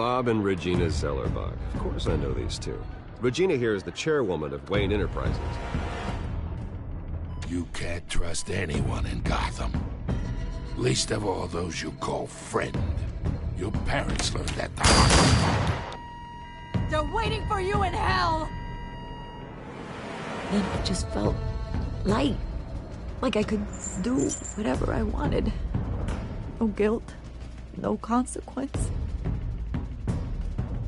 Bob and Regina Zellerbach. Of course I know these two. Regina here is the chairwoman of Wayne Enterprises. You can't trust anyone in Gotham. Least of all those you call friend. Your parents learned that the hard way. They're waiting for you in hell! Then it just felt light. Like I could do whatever I wanted. No guilt, no consequence.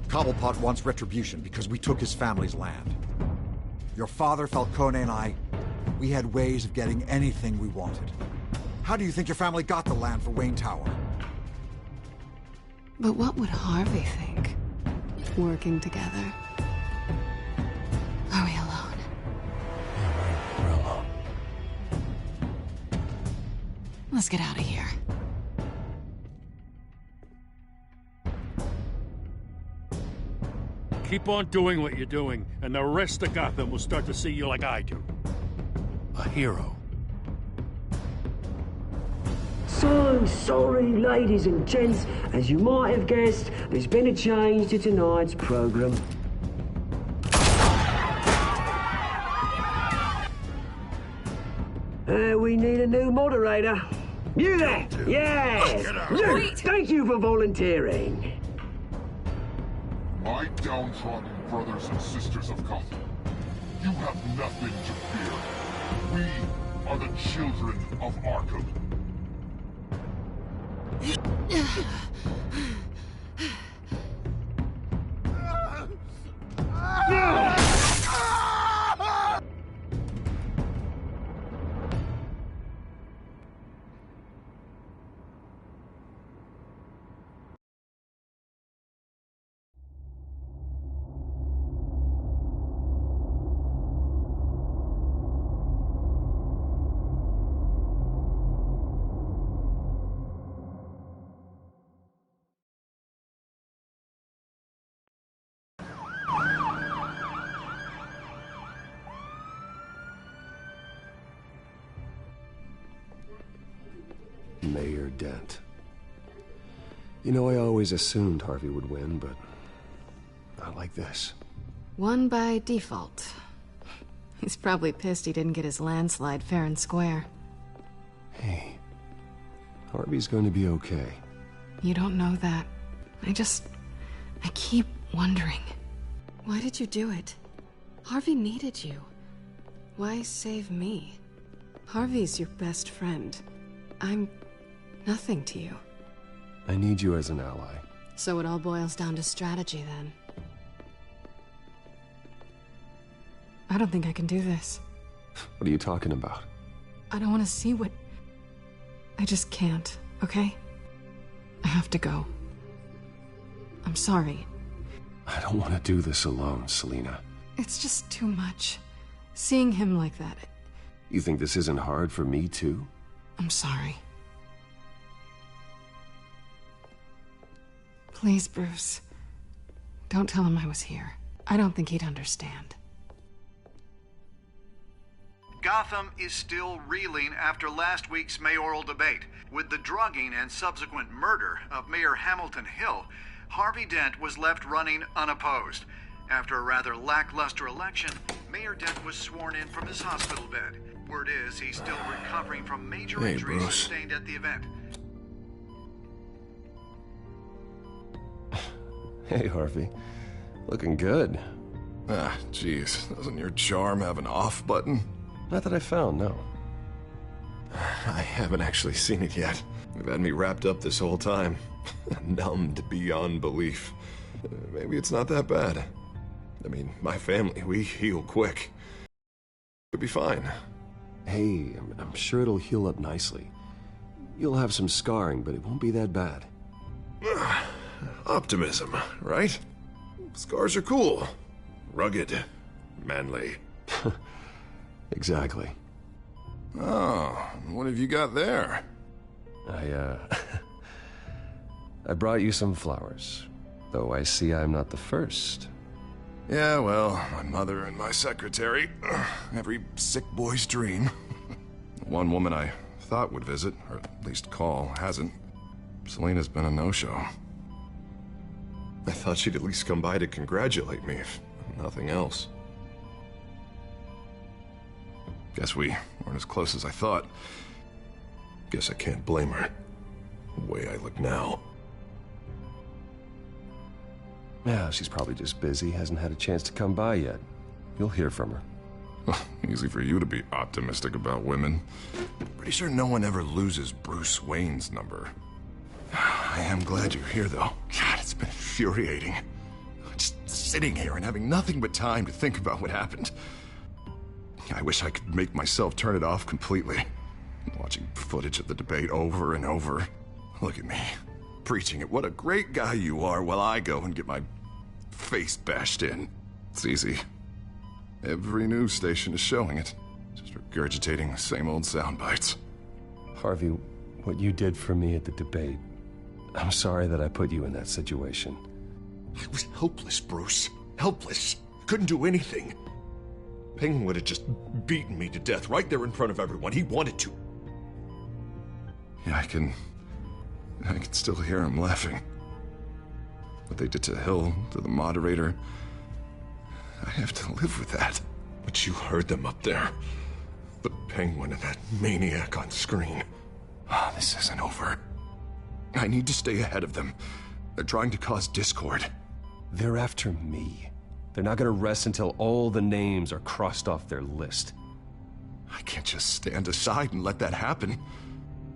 Cobblepot wants retribution because we took his family's land. Your father, Falcone, and I, we had ways of getting anything we wanted. How do you think your family got the land for Wayne Tower? But what would Harvey think? Working together? Are we alone? Yeah, we're alone. Let's get out of here. Keep on doing what you're doing, and the rest of Gotham will start to see you like I do. A hero. So sorry, ladies and gents. As you might have guessed, there's been a change to tonight's program. We need a new moderator. You there? Yes! You! Thank you for volunteering. My downtrodden brothers and sisters of Gotham, you have nothing to fear. We are the children of Arkham. Mayor Dent. You know, I always assumed Harvey would win, but not like this. Won by default. He's probably pissed he didn't get his landslide fair and square. Hey, Harvey's going to be okay. You don't know that. I keep wondering. Why did you do it? Harvey needed you. Why save me? Harvey's your best friend. I'm nothing to you. I need you as an ally. So it all boils down to strategy, then. I don't think I can do this. What are you talking about? I don't want to see what... I just can't, okay? I have to go. I'm sorry. I don't want to do this alone, Selina. It's just too much. Seeing him like that... You think this isn't hard for me, too? I'm sorry. Please, Bruce. Don't tell him I was here. I don't think he'd understand. Gotham is still reeling after last week's mayoral debate. With the drugging and subsequent murder of Mayor Hamilton Hill, Harvey Dent was left running unopposed. After a rather lackluster election, Mayor Dent was sworn in from his hospital bed. Word is he's still recovering from major injuries sustained at the event. Hey, Harvey. Looking good. Ah, jeez. Doesn't your charm have an off button? Not that I found, no. I haven't actually seen it yet. You've had me wrapped up this whole time. Numbed beyond belief. Maybe it's not that bad. I mean, my family, we heal quick. It'll be fine. Hey, I'm sure it'll heal up nicely. You'll have some scarring, but it won't be that bad. Optimism, right? Scars are cool. Rugged. Manly. Exactly. Oh, what have you got there? I brought you some flowers. Though I see I'm not the first. Yeah, well, my mother and my secretary. Every sick boy's dream. One woman I thought would visit, or at least call, hasn't. Selina's been a no-show. I thought she'd at least come by to congratulate me, if nothing else. Guess we weren't as close as I thought. Guess I can't blame her. The way I look now. Yeah, she's probably just busy, hasn't had a chance to come by yet. You'll hear from her. Easy for you to be optimistic about women. Pretty sure no one ever loses Bruce Wayne's number. I am glad you're here, though. God, it's been infuriating. Just sitting here and having nothing but time to think about what happened. I wish I could make myself turn it off completely. Watching footage of the debate over and over. Look at me, preaching at what a great guy you are while I go and get my face bashed in. It's easy. Every news station is showing it. Just regurgitating the same old sound bites. Harvey, what you did for me at the debate, I'm sorry that I put you in that situation. I was helpless, Bruce. Helpless. Couldn't do anything. Penguin would have just beaten me to death right there in front of everyone. He wanted to. Yeah, I can still hear him laughing. What they did to Hill, to the moderator. I have to live with that. But you heard them up there. The Penguin and that maniac on screen. This isn't over. I need to stay ahead of them. They're trying to cause discord. They're after me. They're not gonna rest until all the names are crossed off their list. I can't just stand aside and let that happen.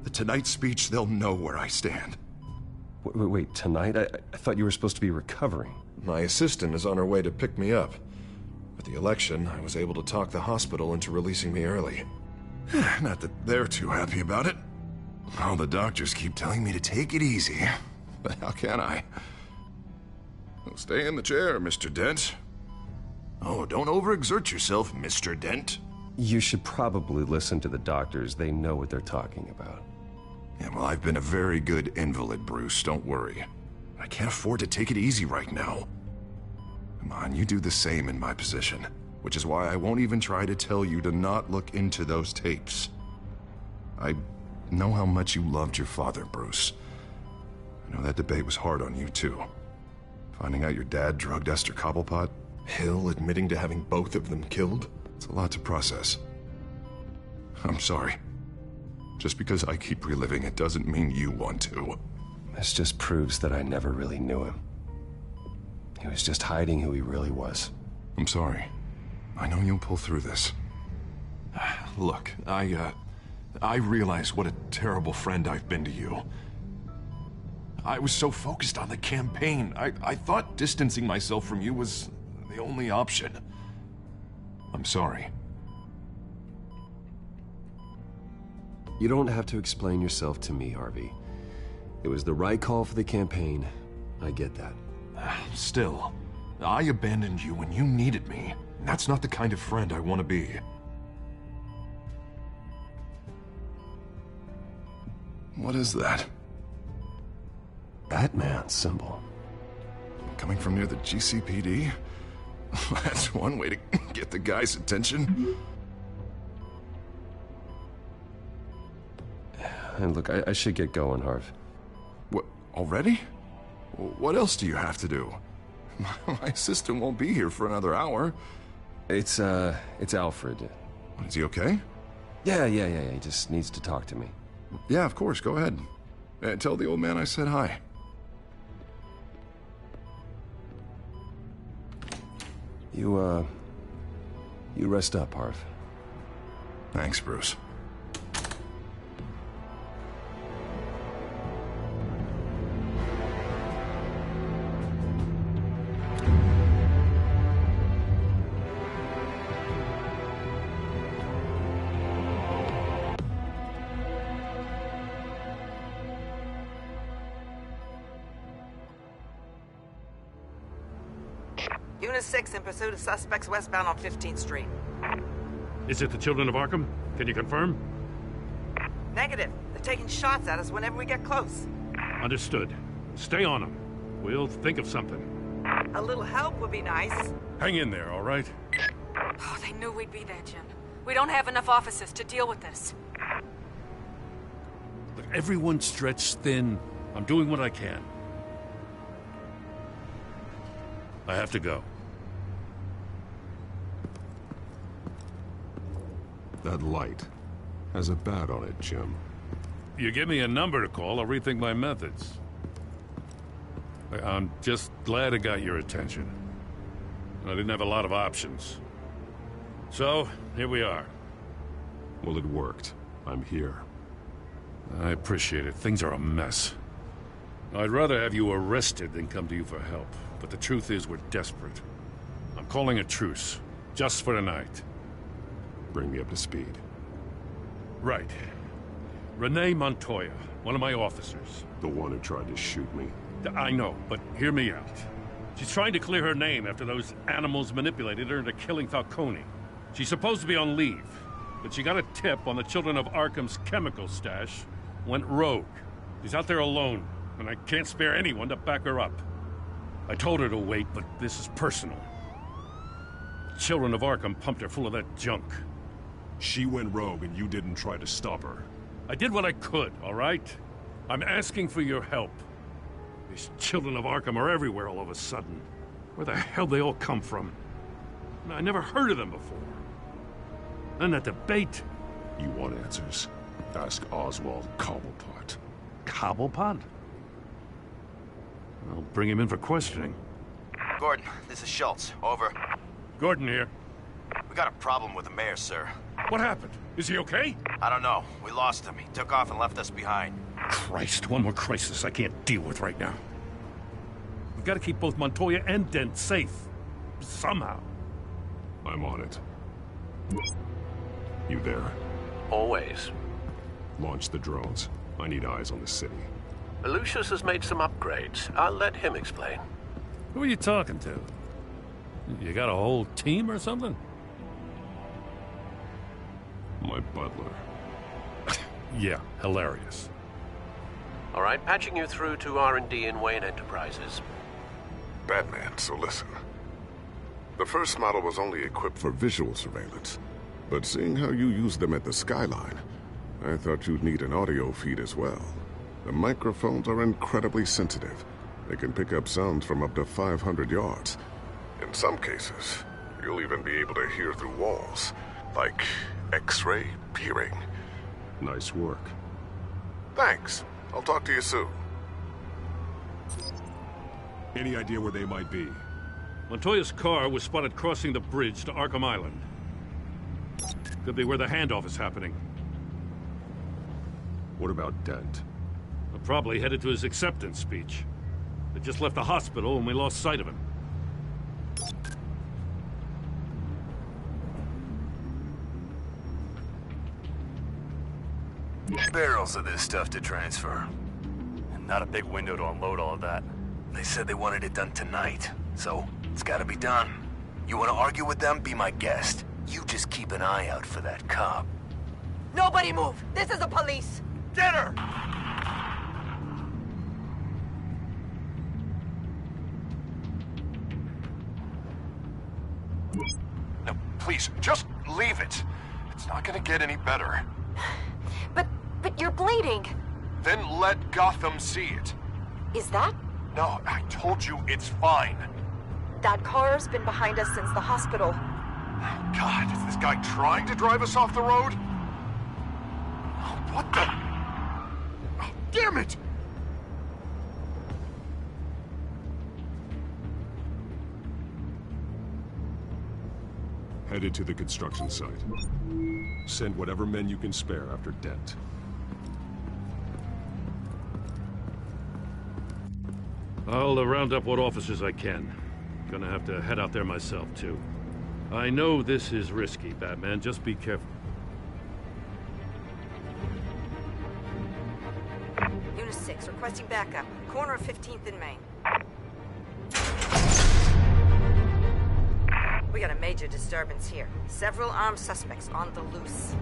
The Tonight speech, they'll know where I stand. Wait, tonight? I thought you were supposed to be recovering. My assistant is on her way to pick me up. With the election, I was able to talk the hospital into releasing me early. Not that they're too happy about it. All the doctors keep telling me to take it easy. But how can I? Well, stay in the chair, Mr. Dent. Oh, don't overexert yourself, Mr. Dent. You should probably listen to the doctors. They know what they're talking about. Yeah, well, I've been a very good invalid, Bruce. Don't worry. I can't afford to take it easy right now. Come on, you do the same in my position. Which is why I won't even try to tell you to not look into those tapes. I know how much you loved your father, Bruce. I know that debate was hard on you, too. Finding out your dad drugged Esther Cobblepot, Hill admitting to having both of them killed, it's a lot to process. I'm sorry. Just because I keep reliving it doesn't mean you want to. This just proves that I never really knew him. He was just hiding who he really was. I'm sorry. I know you'll pull through this. Look, I realize what a terrible friend I've been to you. I was so focused on the campaign. I thought distancing myself from you was the only option. I'm sorry. You don't have to explain yourself to me, Harvey. It was the right call for the campaign. I get that. Still, I abandoned you when you needed me. That's not the kind of friend I want to be. What is that? Batman symbol. Coming from near the GCPD? That's one way to get the guy's attention. And look, I should get going, Harv. What, already? What else do you have to do? My assistant won't be here for another hour. It's Alfred. Is he okay? Yeah, he just needs to talk to me. Yeah, of course, go ahead. Tell the old man I said hi. You rest up, Harv. Thanks, Bruce. Unit 6 in pursuit of suspects westbound on 15th Street. Is it the Children of Arkham? Can you confirm? Negative. They're taking shots at us whenever we get close. Understood. Stay on them. We'll think of something. A little help would be nice. Hang in there, all right? Oh, they knew we'd be there, Jim. We don't have enough officers to deal with this. Look, everyone's stretched thin. I'm doing what I can. I have to go. That light has a bat on it, Jim. You give me a number to call, I'll rethink my methods. I'm just glad it got your attention. I didn't have a lot of options. So, here we are. Well, it worked. I'm here. I appreciate it. Things are a mess. I'd rather have you arrested than come to you for help. But the truth is, we're desperate. I'm calling a truce. Just for tonight. Bring me up to speed. Right. Renee Montoya, one of my officers. The one who tried to shoot me. I know, but hear me out. She's trying to clear her name after those animals manipulated her into killing Falcone. She's supposed to be on leave, but she got a tip on the Children of Arkham's chemical stash, went rogue. She's out there alone, and I can't spare anyone to back her up. I told her to wait, but this is personal. Children of Arkham pumped her full of that junk. She went rogue and you didn't try to stop her. I did what I could, all right? I'm asking for your help. These Children of Arkham are everywhere all of a sudden. Where the hell they all come from? I never heard of them before. And that debate. You want answers? Ask Oswald Cobblepot. Cobblepot? I'll bring him in for questioning. Gordon, this is Schultz. Over. Gordon here. We got a problem with the mayor, sir. What happened? Is he okay? I don't know. We lost him. He took off and left us behind. Christ, one more crisis I can't deal with right now. We've got to keep both Montoya and Dent safe. Somehow. I'm on it. You there? Always. Launch the drones. I need eyes on the city. Lucius has made some upgrades. I'll let him explain. Who are you talking to? You got a whole team or something? My butler. Yeah, hilarious. All right, patching you through to R&D in Wayne Enterprises. Batman, so listen. The first model was only equipped for visual surveillance, but seeing how you use them at the Skyline, I thought you'd need an audio feed as well. The microphones are incredibly sensitive. They can pick up sounds from up to 500 yards. In some cases, you'll even be able to hear through walls, like X-ray peering. Nice work. Thanks. I'll talk to you soon. Any idea where they might be? Montoya's car was spotted crossing the bridge to Arkham Island. Could be where the handoff is happening. What about Dent? We're probably headed to his acceptance speech. They just left the hospital and we lost sight of him. Barrels of this stuff to transfer. And not a big window to unload all of that. They said they wanted it done tonight, so it's gotta be done. You wanna argue with them? Be my guest. You just keep an eye out for that cop. Nobody move! This is the police! Get her! No, please, just leave it. It's not gonna get any better. But you're bleeding. Then let Gotham see it. Is that? No, I told you it's fine. That car's been behind us since the hospital. God, is this guy trying to drive us off the road? What the? Oh, damn it! Headed to the construction site. Send whatever men you can spare after Dent. I'll round up what officers I can. Gonna have to head out there myself, too. I know this is risky, Batman. Just be careful. Unit 6, requesting backup. Corner of 15th and Main. We got a major disturbance here. Several armed suspects on the loose.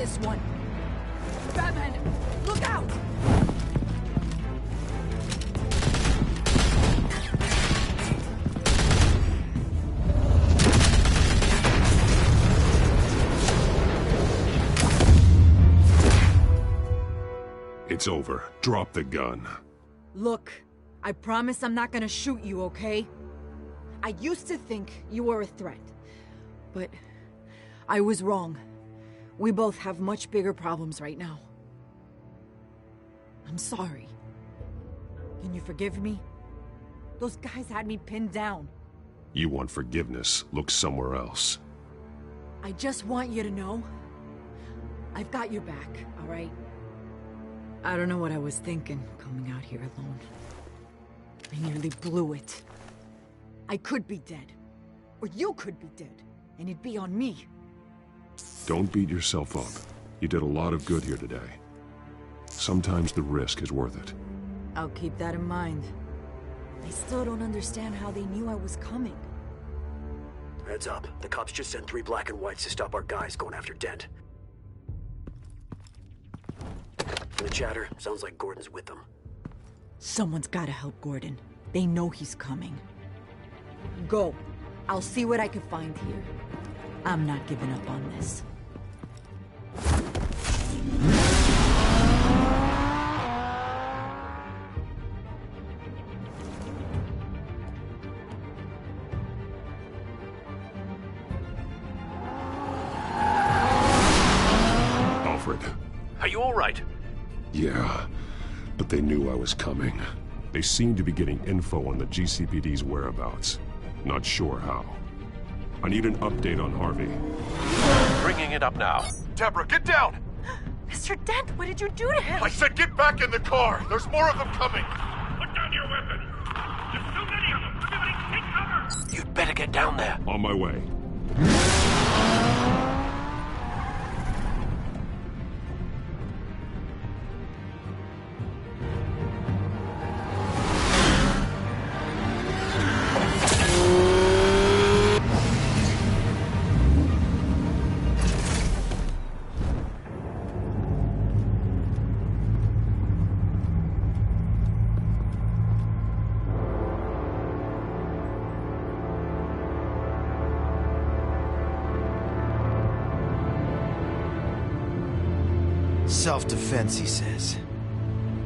this one! Batman, look out! It's over. Drop the gun. Look, I promise I'm not gonna shoot you, okay? I used to think you were a threat, but I was wrong. We both have much bigger problems right now. I'm sorry. Can you forgive me? Those guys had me pinned down. You want forgiveness? Look somewhere else. I just want you to know, I've got your back, all right? I don't know what I was thinking, coming out here alone. I nearly blew it. I could be dead. Or you could be dead. And it'd be on me. Don't beat yourself up. You did a lot of good here today. Sometimes the risk is worth it. I'll keep that in mind. I still don't understand how they knew I was coming. Heads up. The cops just sent 3 black and whites to stop our guys going after Dent. From the chatter, sounds like Gordon's with them. Someone's gotta help Gordon. They know he's coming. Go. I'll see what I can find here. I'm not giving up on this. Alfred. Are you all right? Yeah, but they knew I was coming. They seem to be getting info on the GCPD's whereabouts. Not sure how. I need an update on Harvey. Bringing it up now. Deborah, get down! Mr. Dent, what did you do to him? I said get back in the car! There's more of them coming! Put down your weapon! There's so many of them! Everybody take cover! You'd better get down there. On my way. Self-defense, he says.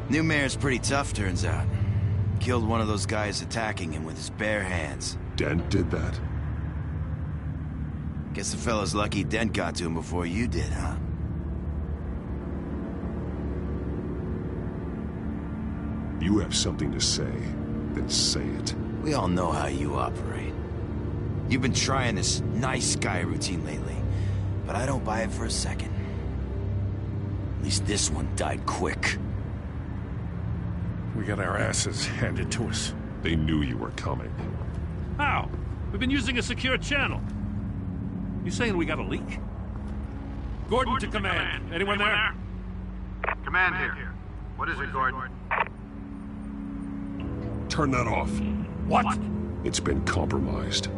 New mayor's pretty tough, turns out. Killed one of those guys attacking him with his bare hands. Dent did that? Guess the fella's lucky Dent got to him before you did, huh? You have something to say, then say it. We all know how you operate. You've been trying this nice guy routine lately, but I don't buy it for a second. At least this one died quick. We got our asses handed to us. They knew you were coming. How? We've been using a secure channel. You saying we got a leak? Gordon to command. Anyone there? Command here. What is it, Gordon? Turn that off. What? It's been compromised.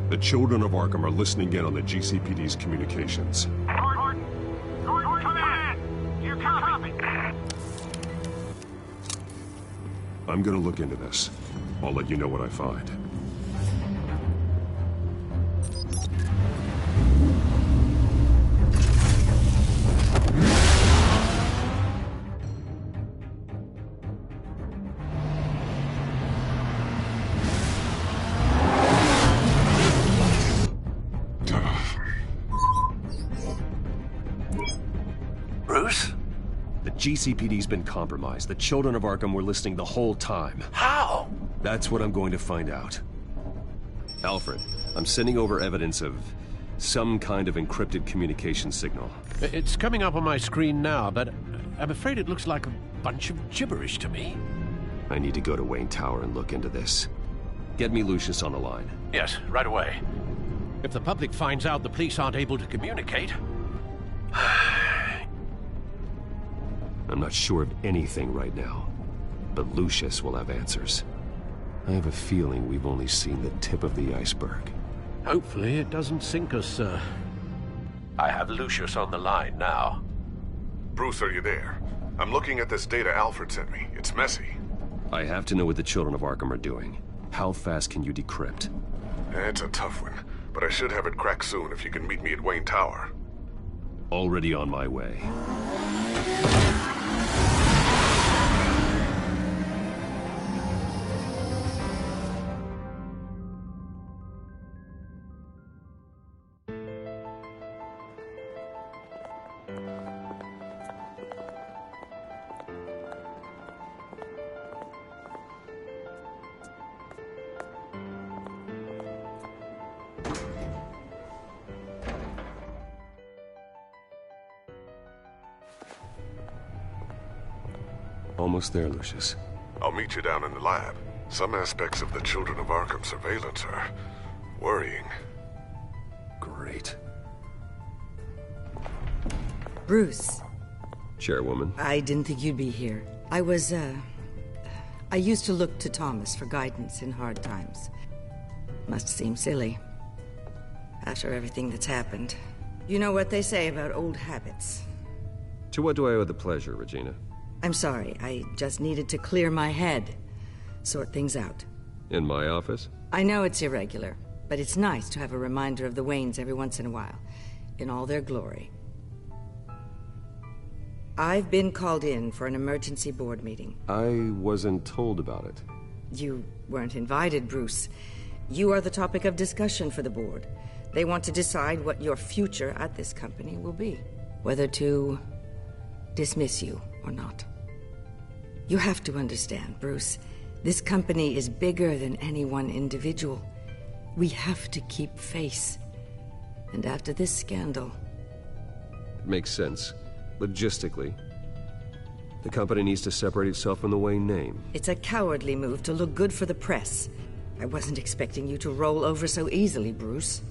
The children of Arkham are listening in on the GCPD's communications. Gordon, command! You copy? I'm gonna look into this. I'll let you know what I find. Bruce? The GCPD's been compromised. The children of Arkham were listening the whole time. How? That's what I'm going to find out. Alfred, I'm sending over evidence of some kind of encrypted communication signal. It's coming up on my screen now, but I'm afraid it looks like a bunch of gibberish to me. I need to go to Wayne Tower and look into this. Get me Lucius on the line. Yes, right away. If the public finds out the police aren't able to communicate... I'm not sure of anything right now, but Lucius will have answers. I have a feeling we've only seen the tip of the iceberg. Hopefully it doesn't sink us, sir. I have Lucius on the line now. Bruce, are you there? I'm looking at this data Alfred sent me. It's messy. I have to know what the children of Arkham are doing. How fast can you decrypt? It's a tough one, but I should have it cracked soon if you can meet me at Wayne Tower. Already on my way. Almost there, Lucius. I'll meet you down in the lab. Some aspects of the Children of Arkham surveillance are worrying. Great. Bruce. Chairwoman. I didn't think you'd be here. I used to look to Thomas for guidance in hard times. Must seem silly. After everything that's happened. You know what they say about old habits. To what do I owe the pleasure, Regina? I'm sorry, I just needed to clear my head. Sort things out. In my office? I know it's irregular, but it's nice to have a reminder of the Waynes every once in a while, in all their glory. I've been called in for an emergency board meeting. I wasn't told about it. You weren't invited, Bruce. You are the topic of discussion for the board. They want to decide what your future at this company will be. Whether to dismiss you or not. You have to understand, Bruce. This company is bigger than any one individual. We have to keep face. And after this scandal... Makes sense. Logistically. The company needs to separate itself from the Wayne name. It's a cowardly move to look good for the press. I wasn't expecting you to roll over so easily, Bruce.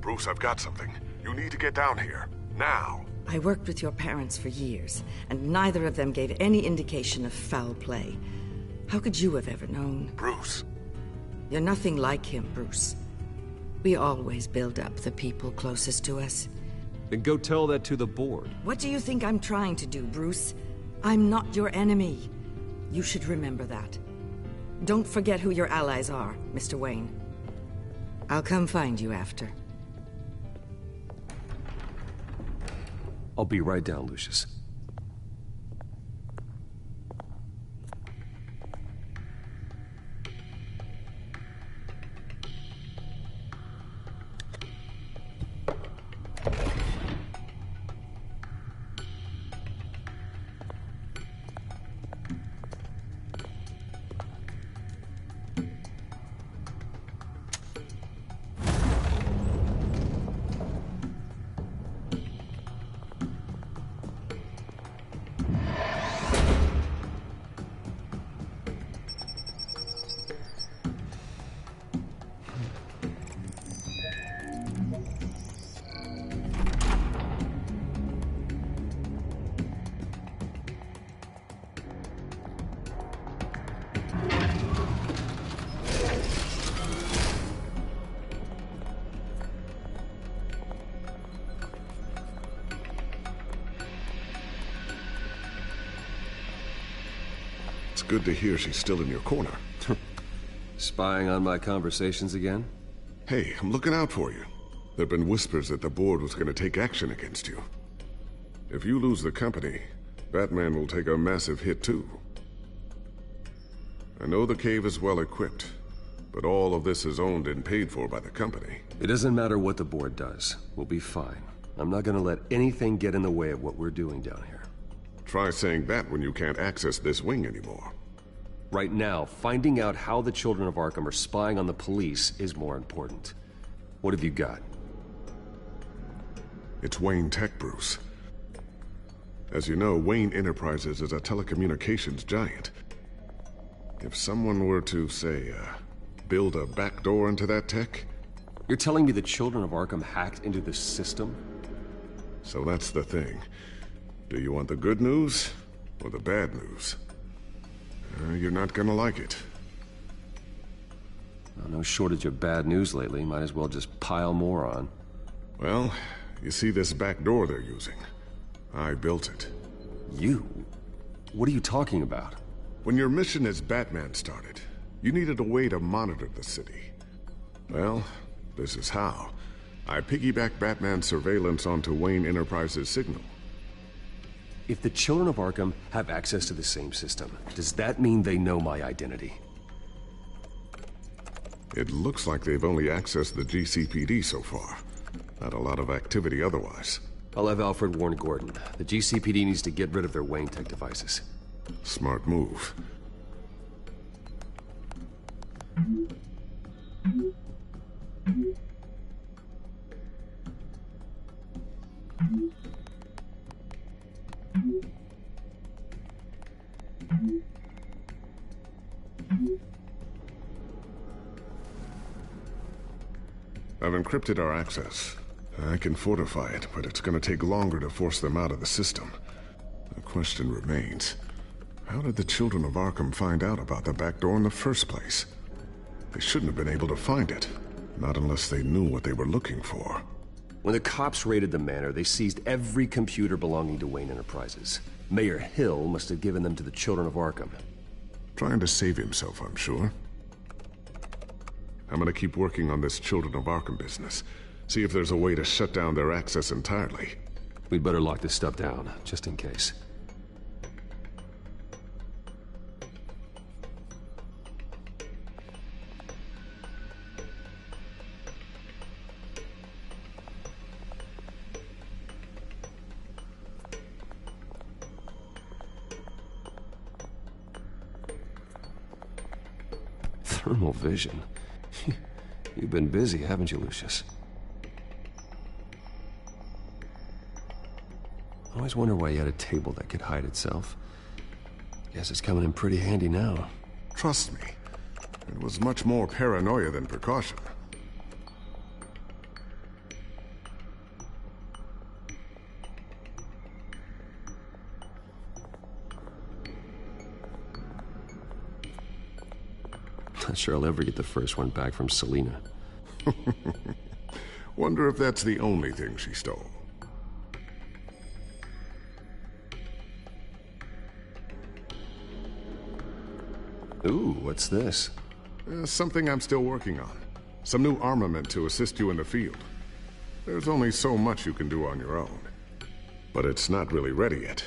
Bruce, I've got something. You need to get down here. Now. I worked with your parents for years, and neither of them gave any indication of foul play. How could you have ever known? Bruce. You're nothing like him, Bruce. We always build up the people closest to us. Then go tell that to the board. What do you think I'm trying to do, Bruce? I'm not your enemy. You should remember that. Don't forget who your allies are, Mr. Wayne. I'll come find you after. I'll be right down, Lucius. It's good to hear she's still in your corner. Spying on my conversations again? Hey, I'm looking out for you. There've been whispers that the board was going to take action against you. If you lose the company, Batman will take a massive hit too. I know the cave is well equipped, but all of this is owned and paid for by the company. It doesn't matter what the board does. We'll be fine. I'm not gonna let anything get in the way of what we're doing down here. Try saying that when you can't access this wing anymore. Right now, finding out how the Children of Arkham are spying on the police is more important. What have you got? It's Wayne Tech, Bruce. As you know, Wayne Enterprises is a telecommunications giant. If someone were to, say, build a backdoor into that tech... You're telling me the Children of Arkham hacked into this system? So that's the thing. Do you want the good news or the bad news? You're not gonna like it. Well, no shortage of bad news lately. Might as well just pile more on. Well, You see this back door they're using? I built it. You? What are you talking about? When your mission as Batman started, you needed a way to monitor the city. Well, this is how. I piggybacked Batman's surveillance onto Wayne Enterprises' signal. If the children of Arkham have access to the same system, does that mean they know my identity? It looks like they've only accessed the GCPD so far. Not a lot of activity otherwise. I'll have Alfred warn Gordon. The GCPD needs to get rid of their Wayne Tech devices. Smart move. I've encrypted our access. I can fortify it, but it's gonna take longer to force them out of the system. The question remains, how did the children of Arkham find out about the back door in the first place? They shouldn't have been able to find it. Not unless they knew what they were looking for. When the cops raided the manor, they seized every computer belonging to Wayne Enterprises. Mayor Hill must have given them to the children of Arkham. Trying to save himself, I'm sure. I'm gonna keep working on this Children of Arkham business. See if there's a way to shut down their access entirely. We'd better lock this stuff down, just in case. Thermal vision. You've been busy, haven't you, Lucius? I always wonder why you had a table that could hide itself. Guess it's coming in pretty handy now. Trust me, it was much more paranoia than precaution. Not sure I'll ever get the first one back from Selina. Wonder if that's the only thing she stole. Ooh, what's this? Something I'm still working on. Some new armament to assist you in the field. There's only so much you can do on your own. But it's not really ready yet.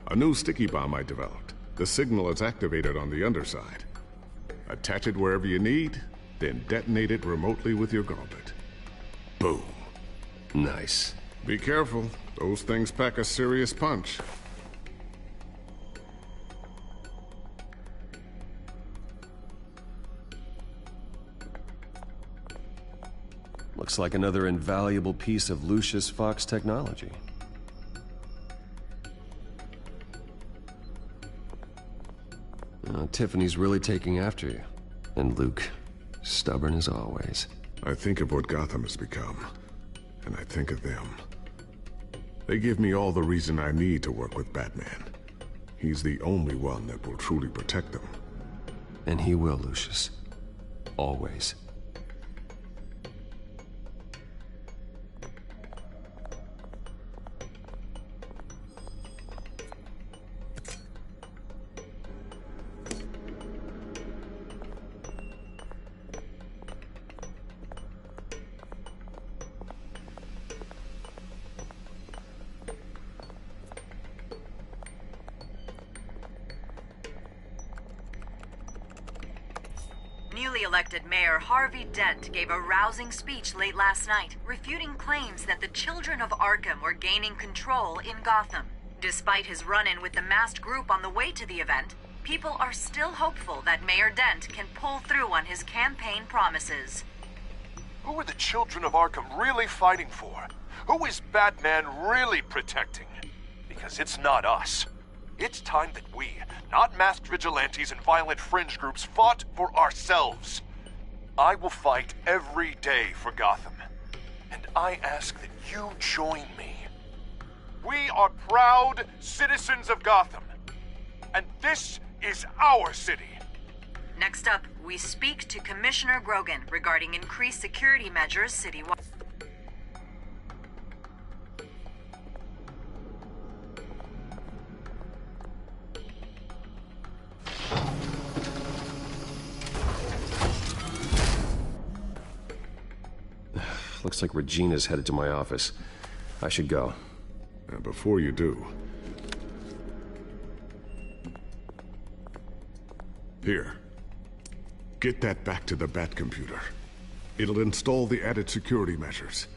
A new sticky bomb I developed. The signal is activated on the underside. Attach it wherever you need, then detonate it remotely with your gauntlet. Boom. Nice. Be careful. Those things pack a serious punch. Looks like another invaluable piece of Lucius Fox technology. Tiffany's really taking after you. And Luke, stubborn as always. I think of what Gotham has become, and I think of them. They give me all the reason I need to work with Batman. He's the only one that will truly protect them. And he will, Lucius. Always. Newly elected Mayor Harvey Dent gave a rousing speech late last night, refuting claims that the children of Arkham were gaining control in Gotham. Despite his run-in with the masked group on the way to the event, people are still hopeful that Mayor Dent can pull through on his campaign promises. Who are the children of Arkham really fighting for? Who is Batman really protecting? Because it's not us. It's time that we, not masked vigilantes and violent fringe groups, fought for ourselves. I will fight every day for Gotham. And I ask that you join me. We are proud citizens of Gotham. and this is our city. Next up, we speak to Commissioner Grogan regarding increased security measures citywide. Looks like Regina's headed to my office. I should go. Before you do... Here. Get that back to the Bat computer. It'll install the added security measures.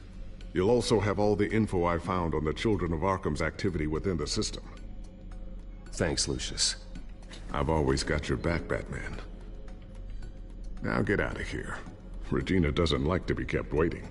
You'll also have all the info I found on the Children of Arkham's activity within the system. Thanks, Lucius. I've always got your back, Batman. Now get out of here. Regina doesn't like to be kept waiting.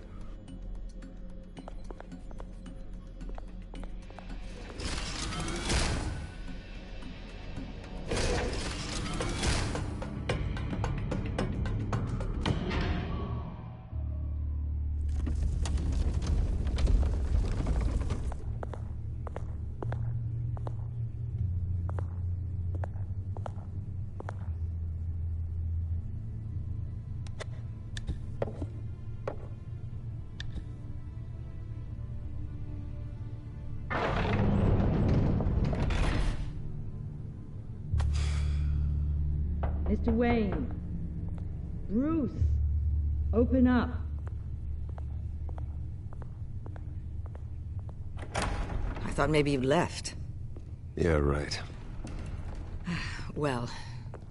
Mr. Wayne. Bruce. Open up. I thought maybe you left. Yeah, right. Well,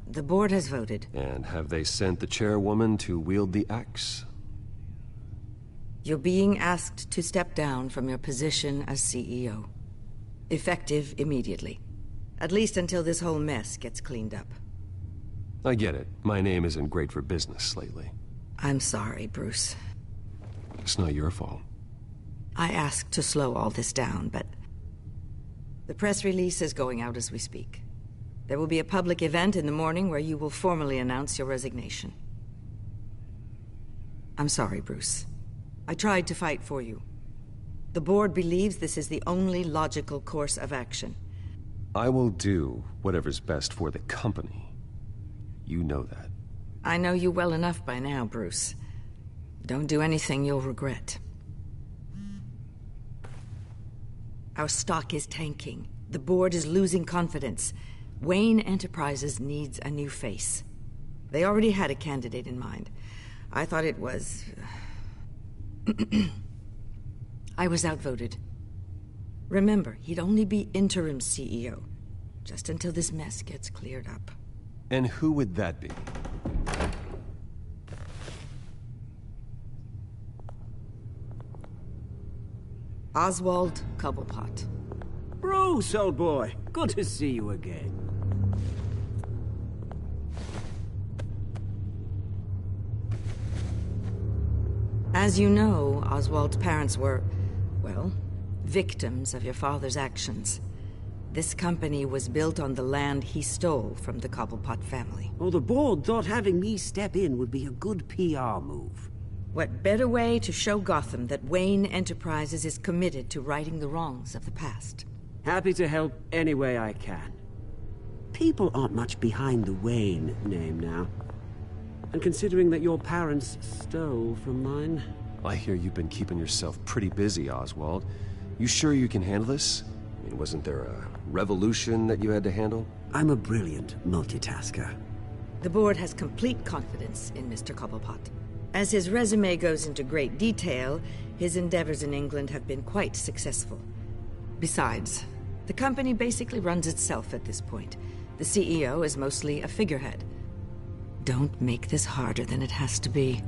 the board has voted. And have they sent the chairwoman to wield the axe? You're being asked to step down from your position as CEO. Effective immediately. At least until this whole mess gets cleaned up. I get it. My name isn't great for business lately. I'm sorry, Bruce. It's not your fault. I asked to slow all this down, but... the press release is going out as we speak. There will be a public event in the morning where you will formally announce your resignation. I'm sorry, Bruce. I tried to fight for you. The board believes this is the only logical course of action. I will do whatever's best for the company. You know that. I know you well enough by now, Bruce. Don't do anything you'll regret. Our stock is tanking. The board is losing confidence. Wayne Enterprises needs a new face. They already had a candidate in mind. I thought it was... I was outvoted. Remember, he'd only be interim CEO, just until this mess gets cleared up. And who would that be? Oswald Cobblepot. Bruce, old boy. Good to see you again. As you know, Oswald's parents were, well, victims of your father's actions. This company was built on the land he stole from the Cobblepot family. Oh, the board thought having me step in would be a good PR move. What better way to show Gotham that Wayne Enterprises is committed to righting the wrongs of the past? Happy to help any way I can. People aren't much behind the Wayne name now. And considering that your parents stole from mine... I hear you've been keeping yourself pretty busy, Oswald. You sure you can handle this? I mean, wasn't there a revolution that you had to handle? I'm a brilliant multitasker. The board has complete confidence in Mr. Cobblepot. As his resume goes into great detail, his endeavors in England have been quite successful. Besides, the company basically runs itself at this point. The CEO is mostly a figurehead. Don't make this harder than it has to be.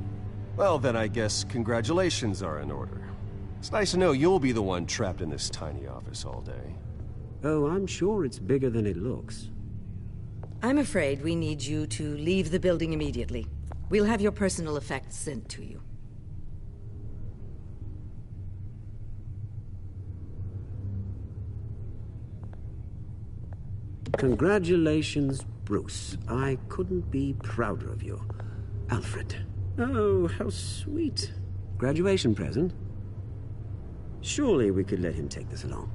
Well, then I guess congratulations are in order. It's nice to know you'll be the one trapped in this tiny office all day. Oh, I'm sure it's bigger than it looks. I'm afraid we need you to leave the building immediately. We'll have your personal effects sent to you. Congratulations, Bruce. I couldn't be prouder of you. Alfred. Oh, how sweet. Graduation present? Surely we could let him take this along.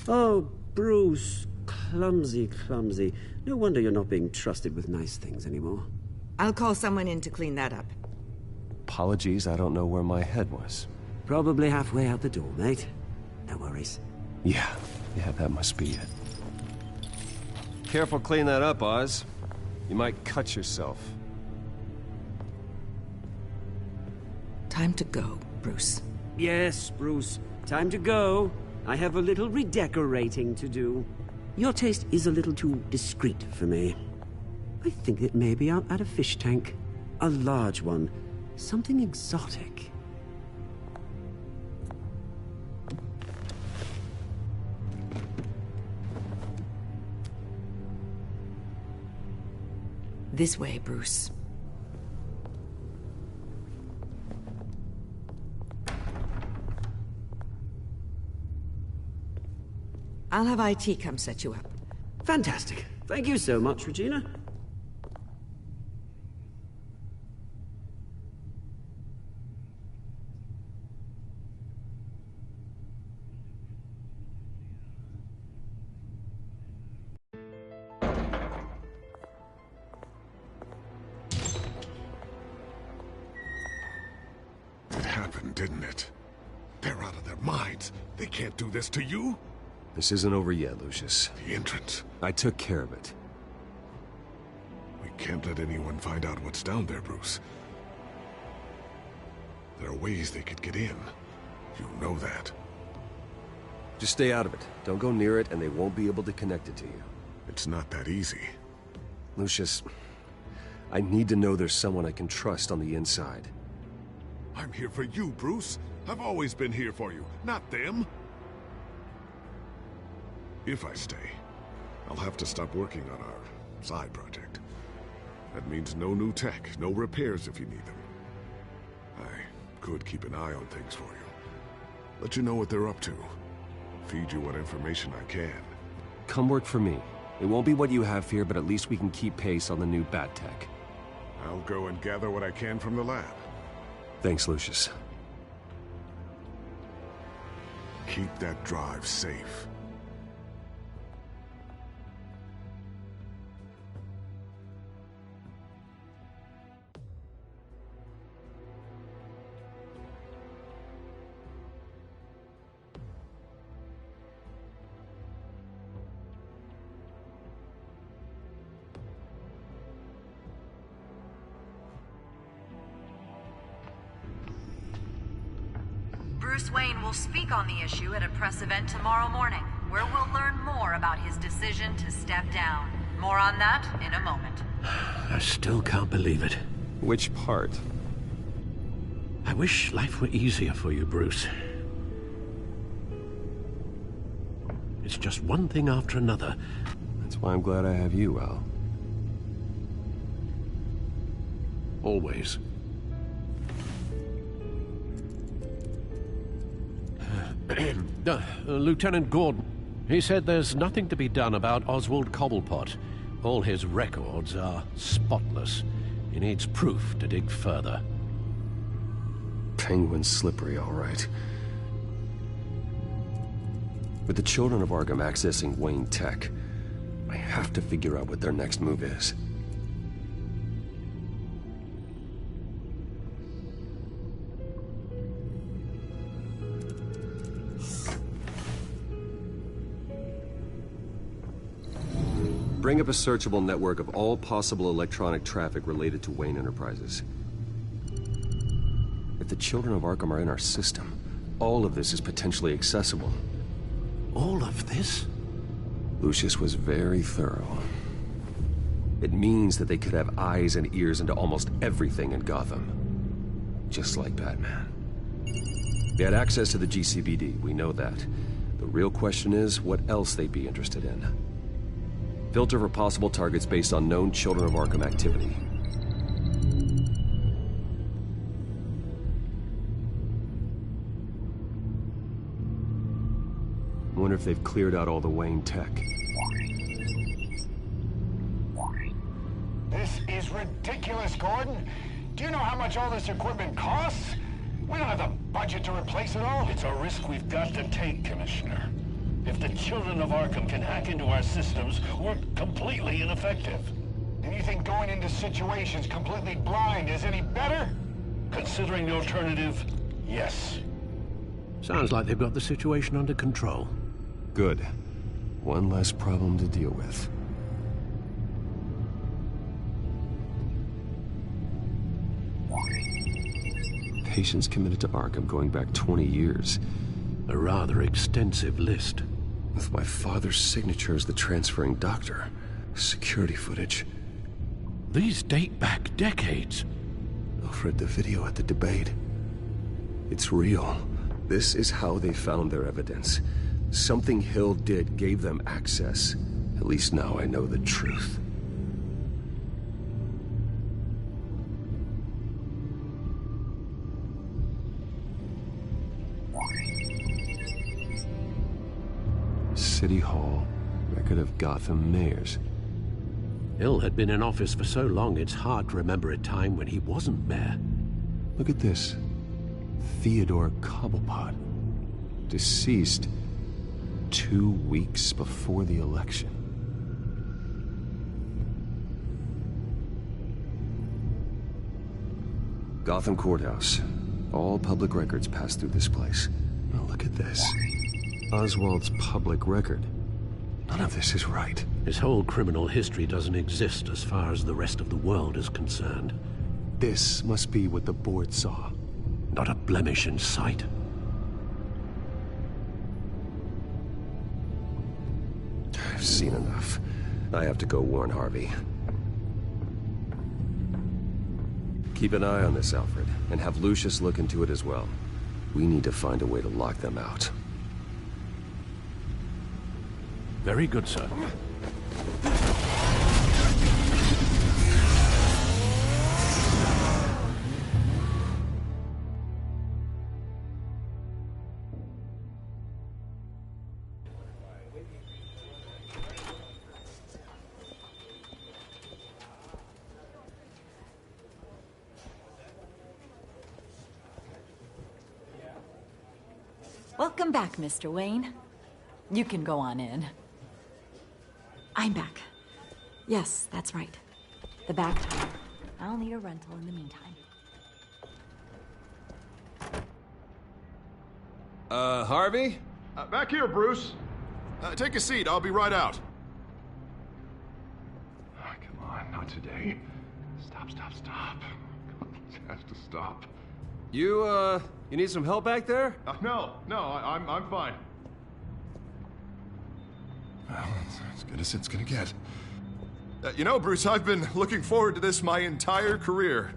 Oh, Bruce. Clumsy, clumsy. No wonder you're not being trusted with nice things anymore. I'll call someone in to clean that up. Apologies, I don't know where my head was. Probably halfway out the door, mate. No worries. Yeah, that must be it. Careful clean that up, Oz. You might cut yourself. Time to go, Bruce. Yes, Bruce. Time to go. I have a little redecorating to do. Your taste is a little too discreet for me. I think that maybe I'll add a fish tank. A large one. Something exotic. This way, Bruce. I'll have IT come set you up. Fantastic. Thank you so much, Regina. It happened, didn't it? They're out of their minds. They can't do this to you. This isn't over yet, Lucius. The entrance. I took care of it. We can't let anyone find out what's down there, Bruce. There are ways they could get in. You know that. Just stay out of it. Don't go near it, and they won't be able to connect it to you. It's not that easy. Lucius, I need to know there's someone I can trust on the inside. I'm here for you, Bruce. I've always been here for you, not them. If I stay, I'll have to stop working on our side project. That means no new tech, no repairs if you need them. I could keep an eye on things for you. Let you know what they're up to. Feed you what information I can. Come work for me. It won't be what you have here, but at least we can keep pace on the new bat tech. I'll go and gather what I can from the lab. Thanks, Lucius. Keep that drive safe. Bruce Wayne will speak on the issue at a press event tomorrow morning, where we'll learn more about his decision to step down. More on that in a moment. I still can't believe it. Which part? I wish life were easier for you, Bruce. It's just one thing after another. That's why I'm glad I have you, Al. Always. Lieutenant Gordon, he said there's nothing to be done about Oswald Cobblepot. All his records are spotless. He needs proof to dig further. Penguin's slippery, all right. With the children of Arkham accessing Wayne Tech, I have to figure out what their next move is. Bring up a searchable network of all possible electronic traffic related to Wayne Enterprises. If the children of Arkham are in our system, all of this is potentially accessible. All of this? Lucius was very thorough. It means that they could have eyes and ears into almost everything in Gotham. Just like Batman. They had access to the GCPD, we know that. The real question is, what else they'd be interested in. Filter for possible targets based on known Children of Arkham activity. I wonder if they've cleared out all the Wayne tech. This is ridiculous, Gordon. Do you know how much all this equipment costs? We don't have the budget to replace it all. It's a risk we've got to take, Commissioner. If the children of Arkham can hack into our systems, we're completely ineffective. And you think going into situations completely blind is any better? Considering the alternative, yes. Sounds like they've got the situation under control. Good. One less problem to deal with. Patients committed to Arkham going back 20 years. A rather extensive list. With my father's signature as the transferring doctor. Security footage. These date back decades. Alfred, the video at the debate. It's real. This is how they found their evidence. Something Hill did gave them access. At least now I know the truth. City Hall. Record of Gotham mayors. Hill had been in office for so long, it's hard to remember a time when he wasn't mayor. Look at this. Theodore Cobblepot. Deceased 2 weeks before the election. Gotham Courthouse. All public records pass through this place. Oh, look at this. Oswald's public record. None of this is right. His whole criminal history doesn't exist as far as the rest of the world is concerned. This must be what the board saw. Not a blemish in sight. I've seen enough. I have to go warn Harvey. Keep an eye on this, Alfred, and have Lucius look into it as well. We need to find a way to lock them out. Very good, sir. Welcome back, Mr. Wayne. You can go on in. I'm back. Yes, that's right. The back tire. I'll need a rental in the meantime. Harvey? Back here, Bruce. Take a seat. I'll be right out. Oh, come on, not today. Stop. It has to stop. You need some help back there? No, I'm fine. Well, it's as good as it's gonna get. You know, Bruce, I've been looking forward to this my entire career.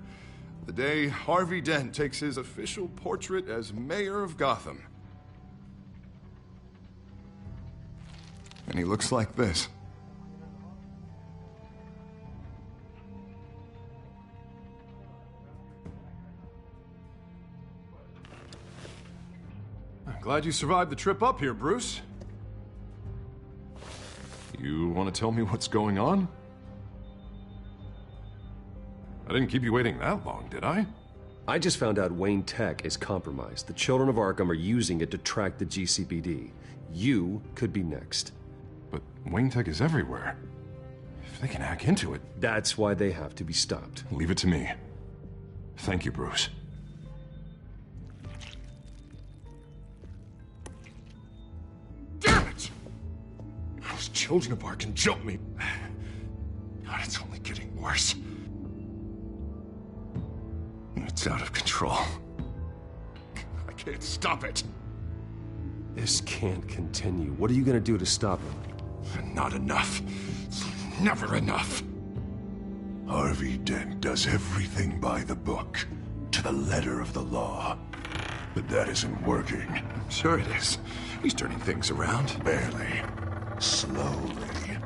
The day Harvey Dent takes his official portrait as mayor of Gotham. And he looks like this. I'm glad you survived the trip up here, Bruce. You want to tell me what's going on? I didn't keep you waiting that long, did I? I just found out Wayne Tech is compromised. The children of Arkham are using it to track the GCPD. You could be next. But Wayne Tech is everywhere. If they can hack into it... That's why they have to be stopped. Leave it to me. Thank you, Bruce. Damn it! Those children of Arkham jumped me. God, it's only getting worse. It's out of control. I can't stop it. This can't continue. What are you gonna do to stop him? Not enough. Never enough. Harvey Dent does everything by the book, to the letter of the law. But that isn't working. Sure it is. He's turning things around. Barely. Slowly.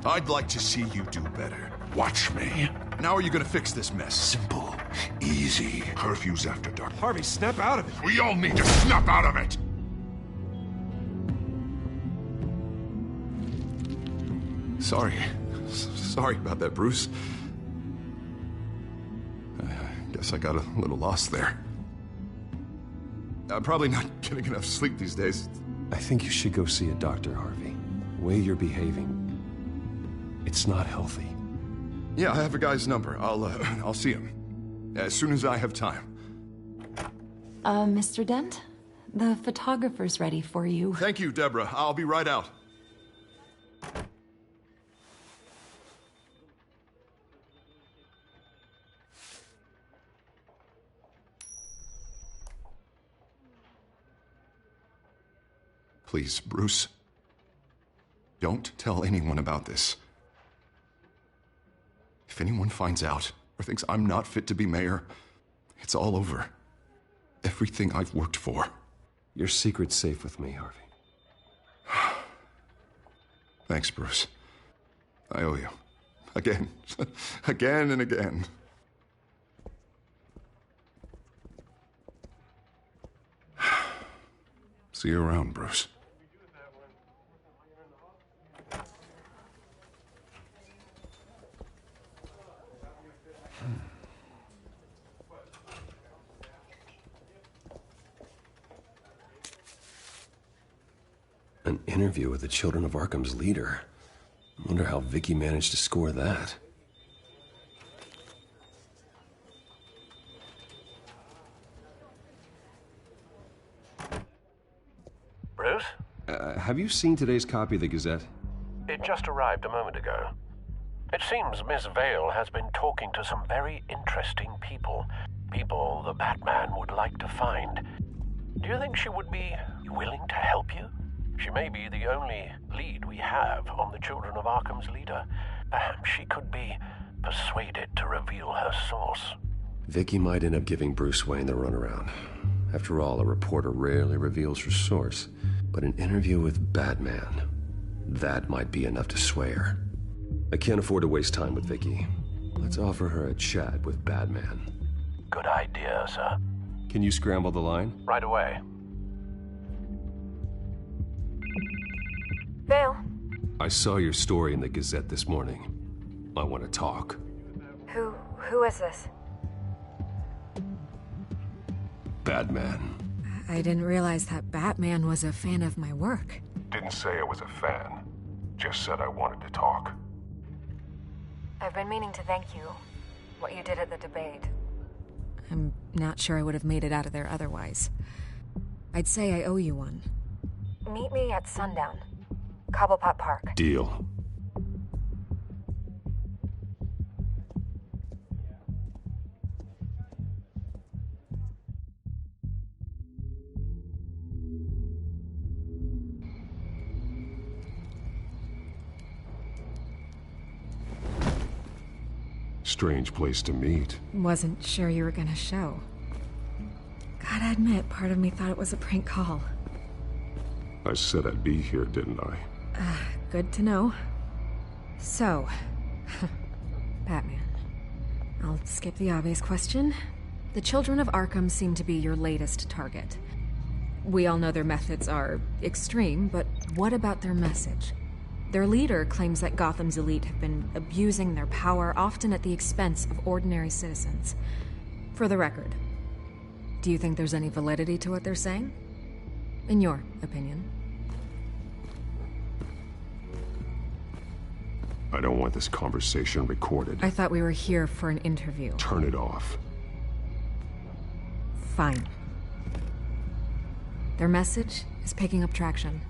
I'd like to see you do better. Watch me. Now are you gonna fix this mess? Simple. Easy. Curfews after dark. Harvey, snap out of it. We all need to snap out of it! Sorry about that, Bruce. I guess I got a little lost there. I'm probably not getting enough sleep these days. I think you should go see a doctor, Harvey. The way you're behaving, it's not healthy. Yeah, I have a guy's number. I'll see him as soon as I have time. Mr. Dent? The photographer's ready for you. Thank you, Deborah. I'll be right out. Please, Bruce. Don't tell anyone about this. If anyone finds out or thinks I'm not fit to be mayor, it's all over. Everything I've worked for. Your secret's safe with me, Harvey. Thanks, Bruce. I owe you. Again. Again and again. See you around, Bruce. An interview with the Children of Arkham's leader. I wonder how Vicky managed to score that. Bruce? Have you seen today's copy of the Gazette? It just arrived a moment ago. It seems Miss Vale has been talking to some very interesting people. People the Batman would like to find. Do you think she would be willing to help you? She may be the only lead we have on the Children of Arkham's leader. Perhaps she could be persuaded to reveal her source. Vicky might end up giving Bruce Wayne the runaround. After all, a reporter rarely reveals her source. But an interview with Batman, that might be enough to sway her. I can't afford to waste time with Vicky. Let's offer her a chat with Batman. Good idea, sir. Can you scramble the line? Right away. Vale. I saw your story in the Gazette this morning. I want to talk. Who is this? Batman. I didn't realize that Batman was a fan of my work. Didn't say I was a fan. Just said I wanted to talk. I've been meaning to thank you. What you did at the debate. I'm not sure I would have made it out of there otherwise. I'd say I owe you one. Meet me at sundown. Cobblepot Park. Deal. Strange place to meet. Wasn't sure you were gonna show. Gotta admit, part of me thought it was a prank call. I said I'd be here, didn't I? Good to know. So, Batman. I'll skip the obvious question. The Children of Arkham seem to be your latest target. We all know their methods are extreme, but what about their message? Their leader claims that Gotham's elite have been abusing their power, often at the expense of ordinary citizens. For the record, do you think there's any validity to what they're saying? In your opinion? I don't want this conversation recorded. I thought we were here for an interview. Turn it off. Fine. Their message is picking up traction,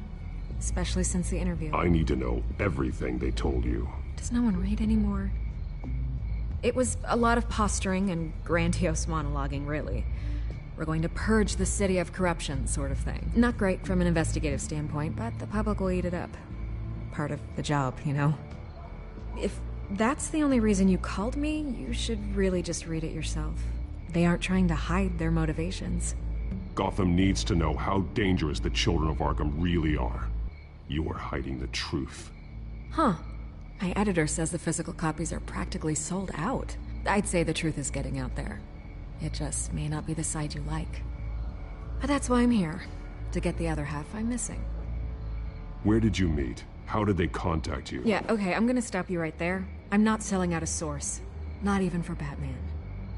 especially since the interview. I need to know everything they told you. Does no one read anymore? It was a lot of posturing and grandiose monologuing, really. We're going to purge the city of corruption, sort of thing. Not great from an investigative standpoint, but the public will eat it up. Part of the job, you know? If that's the only reason you called me, you should really just read it yourself. They aren't trying to hide their motivations. Gotham needs to know how dangerous the Children of Arkham really are. You are hiding the truth. Huh. My editor says the physical copies are practically sold out. I'd say the truth is getting out there. It just may not be the side you like. But that's why I'm here, to get the other half I'm missing. Where did you meet? How did they contact you? Yeah, okay, I'm gonna stop you right there. I'm not selling out a source. Not even for Batman.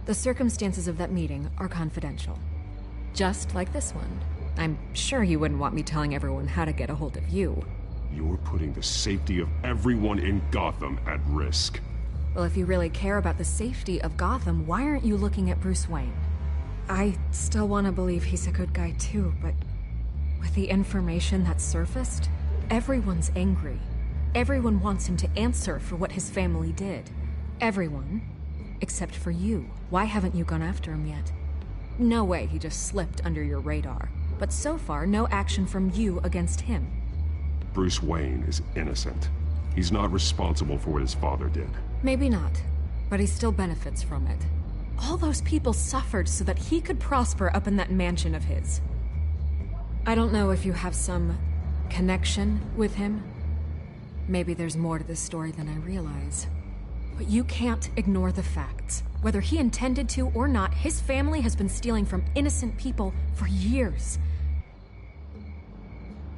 The circumstances of that meeting are confidential. Just like this one. I'm sure you wouldn't want me telling everyone how to get a hold of you. You're putting the safety of everyone in Gotham at risk. Well, if you really care about the safety of Gotham, why aren't you looking at Bruce Wayne? I still want to believe he's a good guy too, but with the information that surfaced, everyone's angry. Everyone wants him to answer for what his family did. Everyone, except for you. Why haven't you gone after him yet? No way he just slipped under your radar. But so far, no action from you against him. Bruce Wayne is innocent. He's not responsible for what his father did. Maybe not, but he still benefits from it. All those people suffered so that he could prosper up in that mansion of his. I don't know if you have some connection with him. Maybe there's more to this story than I realize. But you can't ignore the facts. Whether he intended to or not, his family has been stealing from innocent people for years.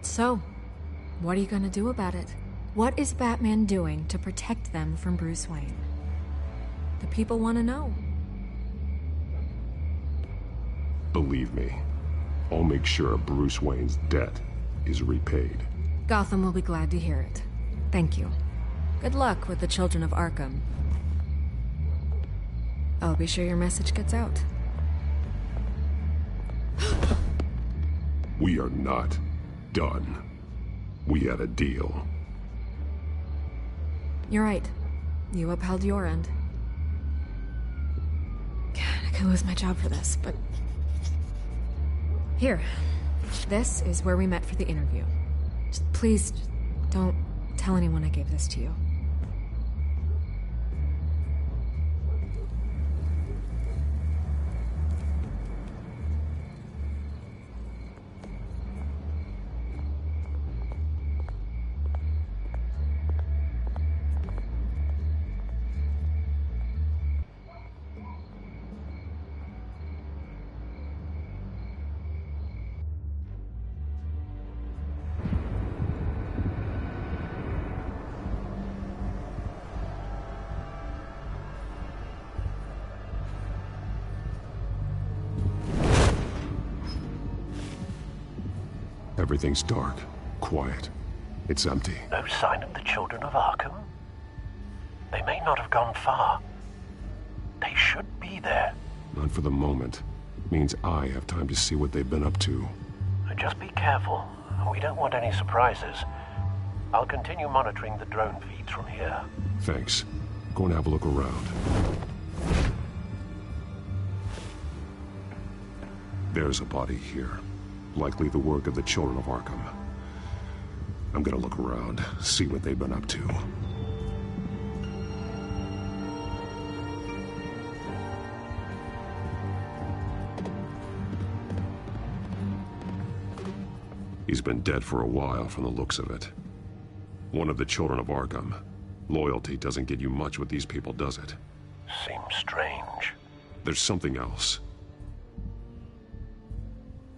So, what are you gonna do about it? What is Batman doing to protect them from Bruce Wayne? The people want to know. Believe me, I'll make sure Bruce Wayne's debt is repaid. Gotham will be glad to hear it. Thank you. Good luck with the children of Arkham. I'll be sure your message gets out. We are not done. We had a deal. You're right. You upheld your end. God, I could lose my job for this, but... Here. This is where we met for the interview. Please, don't tell anyone I gave this to you. Everything's dark, quiet. It's empty. No sign of the children of Arkham? They may not have gone far. They should be there. Not for the moment. Means I have time to see what they've been up to. Just be careful. We don't want any surprises. I'll continue monitoring the drone feeds from here. Thanks. Go and have a look around. There's a body here. Likely the work of the children of Arkham. I'm gonna look around, see what they've been up to. He's been dead for a while from the looks of it. One of the children of Arkham. Loyalty doesn't get you much with these people, does it? Seems strange. There's something else.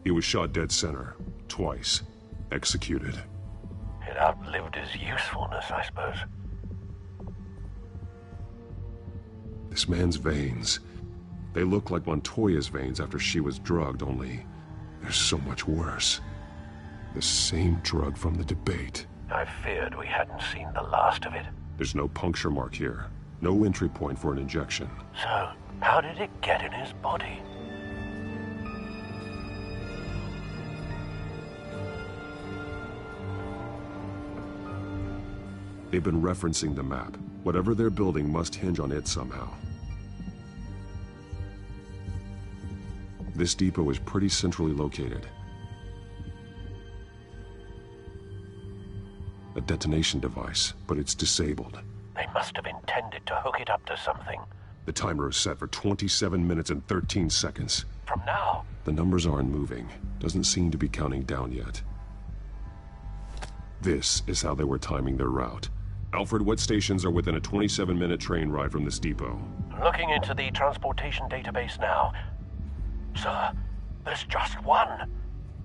He was shot dead center, twice, executed. It outlived his usefulness, I suppose. This man's veins, they look like Montoya's veins after she was drugged, only they're so much worse. The same drug from the debate. I feared we hadn't seen the last of it. There's no puncture mark here, no entry point for an injection. So, how did it get in his body? They've been referencing the map. Whatever they're building must hinge on it somehow. This depot is pretty centrally located. A detonation device, but it's disabled. They must have intended to hook it up to something. The timer is set for 27 minutes and 13 seconds. From now? The numbers aren't moving. Doesn't seem to be counting down yet. This is how they were timing their route. Alfred, what stations are within a 27-minute train ride from this depot? Looking into the transportation database now. Sir, there's just one.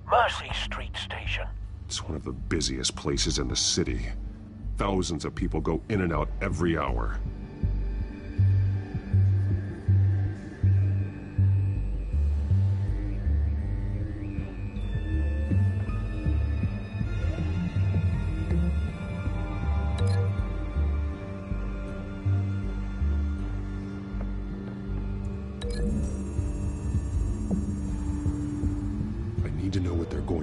Mercy Street Station. It's one of the busiest places in the city. Thousands of people go in and out every hour.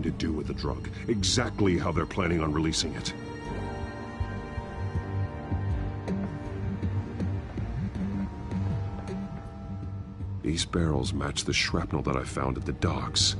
going to do with the drug, exactly how they're planning on releasing it. These barrels match the shrapnel that I found at the docks.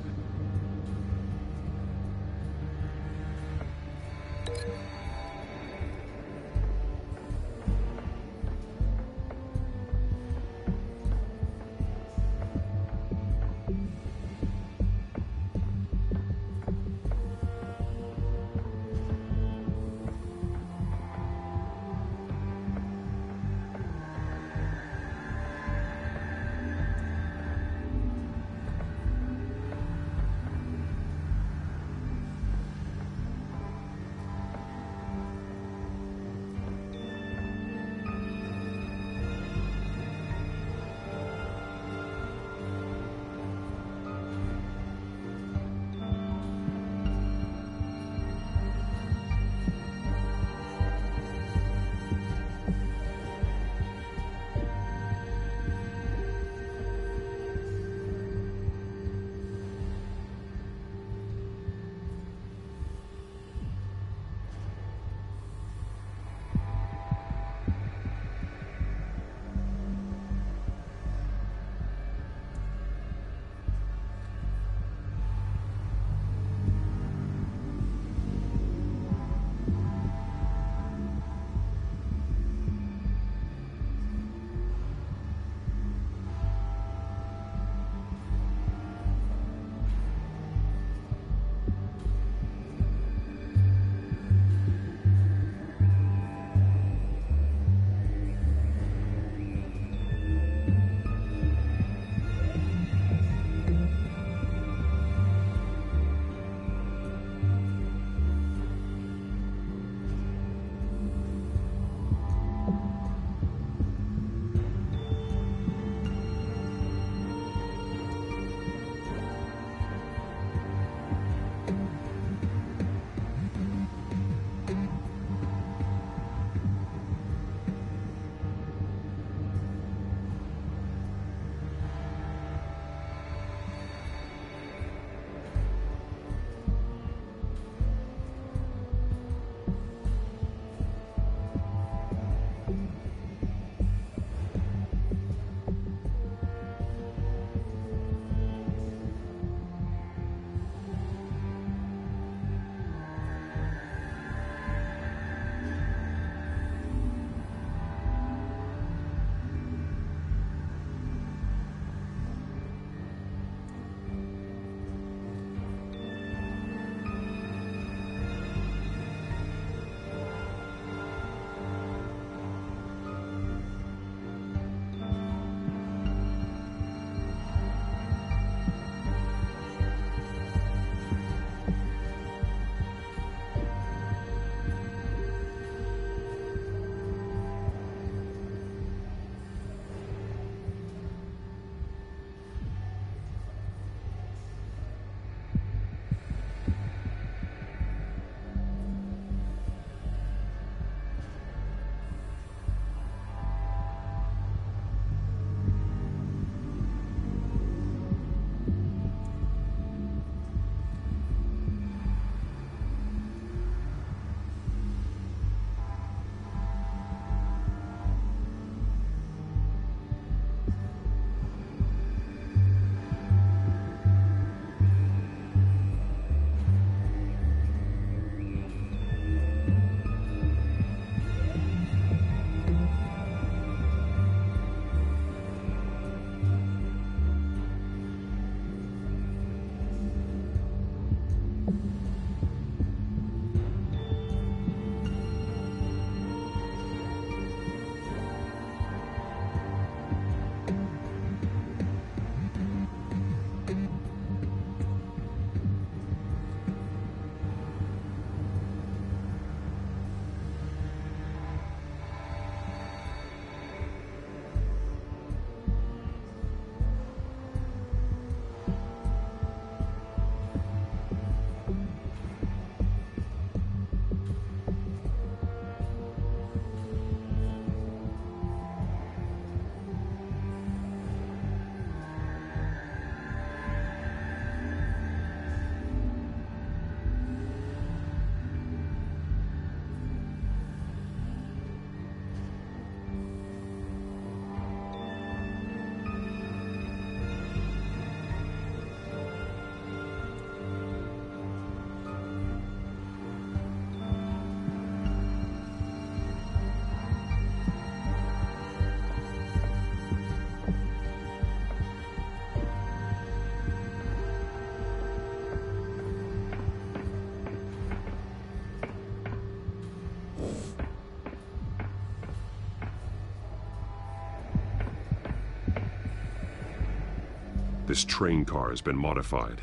This train car has been modified.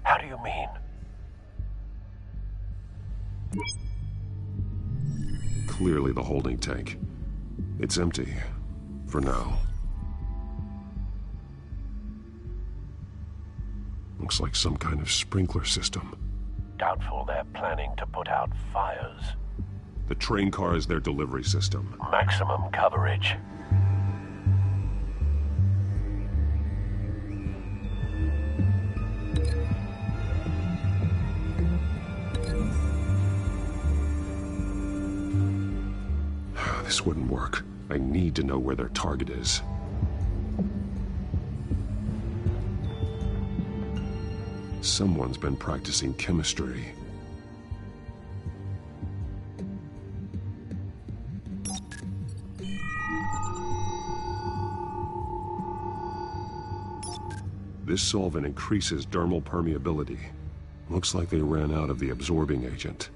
How do you mean? Clearly the holding tank. It's empty. For now. Looks like some kind of sprinkler system. Doubtful they're planning to put out fires. The train car is their delivery system. Maximum coverage. This wouldn't work. I need to know where their target is. Someone's been practicing chemistry. This solvent increases dermal permeability. Looks like they ran out of the absorbing agent.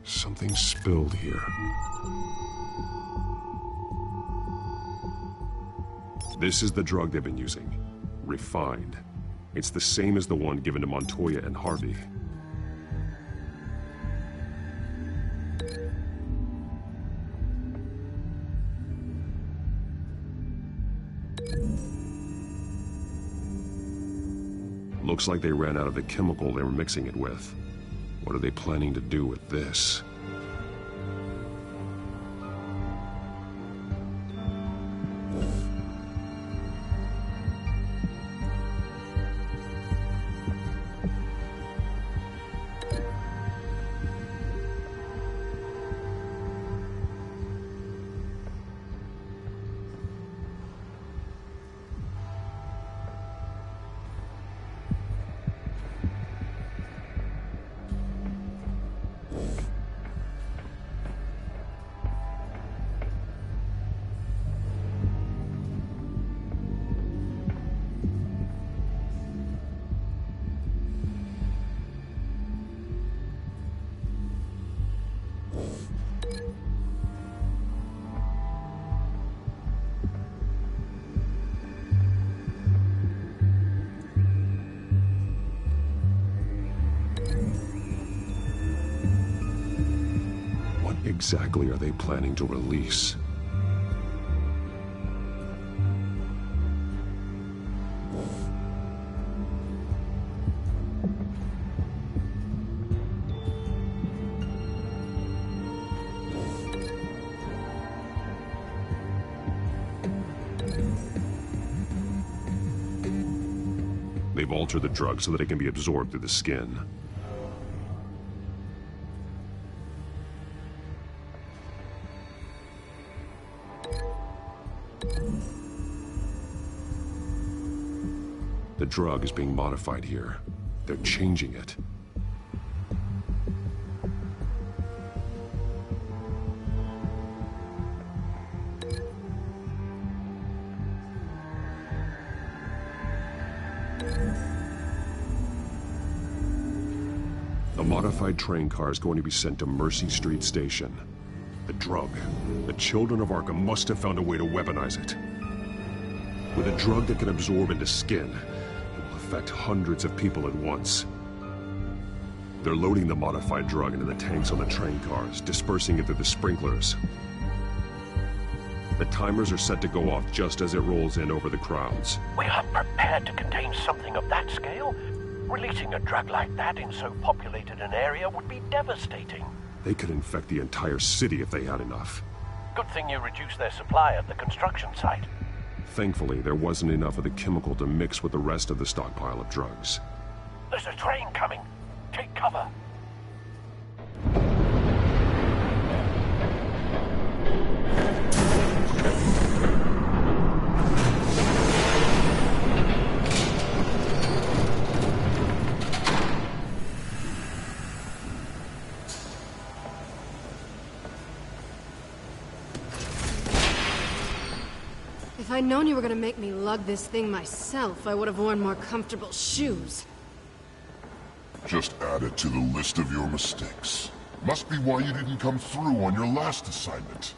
Something spilled here. This is the drug they've been using. Refined. It's the same as the one given to Montoya and Harvey. Looks like they ran out of the chemical they were mixing it with. What are they planning to do with this? Exactly are they planning to release? They've altered the drug so that it can be absorbed through the skin. The drug is being modified here. They're changing it. The modified train car is going to be sent to Mercy Street Station. The drug. The children of Arkham must have found a way to weaponize it. With a drug that can absorb into skin, it will affect hundreds of people at once. They're loading the modified drug into the tanks on the train cars, dispersing it through the sprinklers. The timers are set to go off just as it rolls in over the crowds. We aren't prepared to contain something of that scale. Releasing a drug like that in so populated an area would be devastating. They could infect the entire city if they had enough. Good thing you reduced their supply at the construction site. Thankfully, there wasn't enough of the chemical to mix with the rest of the stockpile of drugs. There's a train coming. Take cover. If I'd known you were gonna make me lug this thing myself, I would have worn more comfortable shoes. Just add it to the list of your mistakes. Must be why you didn't come through on your last assignment.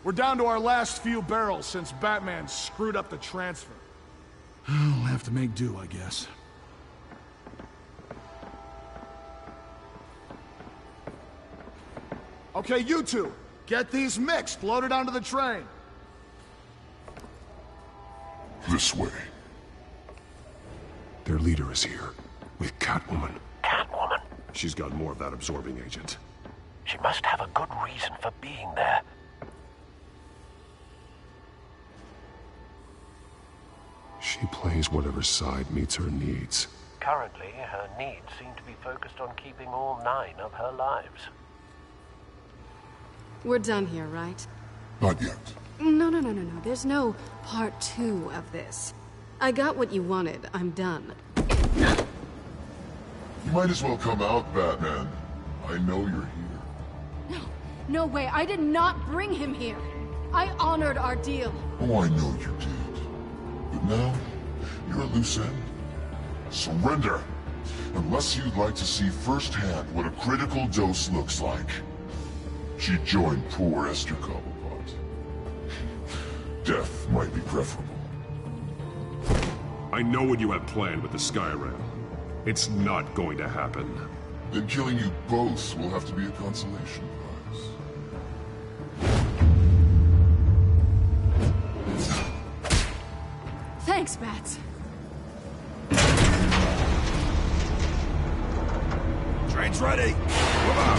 We're down to our last few barrels since Batman screwed up the transfer. We'll have to make do, I guess. Okay, you two, get these mixed, loaded onto the train. This way. Their leader is here, with Catwoman. Catwoman? She's got more of that absorbing agent. She must have a good reason for being there. She plays whatever side meets her needs. Currently, her needs seem to be focused on keeping all 9 of her lives. We're done here, right? Not yet. No. There's no part 2 of this. I got what you wanted. I'm done. You might as well come out, Batman. I know you're here. No way. I did not bring him here. I honored our deal. Oh, I know you did. But now, you're a loose end. Surrender! Unless you'd like to see firsthand what a critical dose looks like. She joined poor Esther Cobblepot. Death might be preferable. I know what you have planned with the Skyrail. It's not going to happen. Then killing you both will have to be a consolation prize. Thanks, Bats. Train's ready! Move out!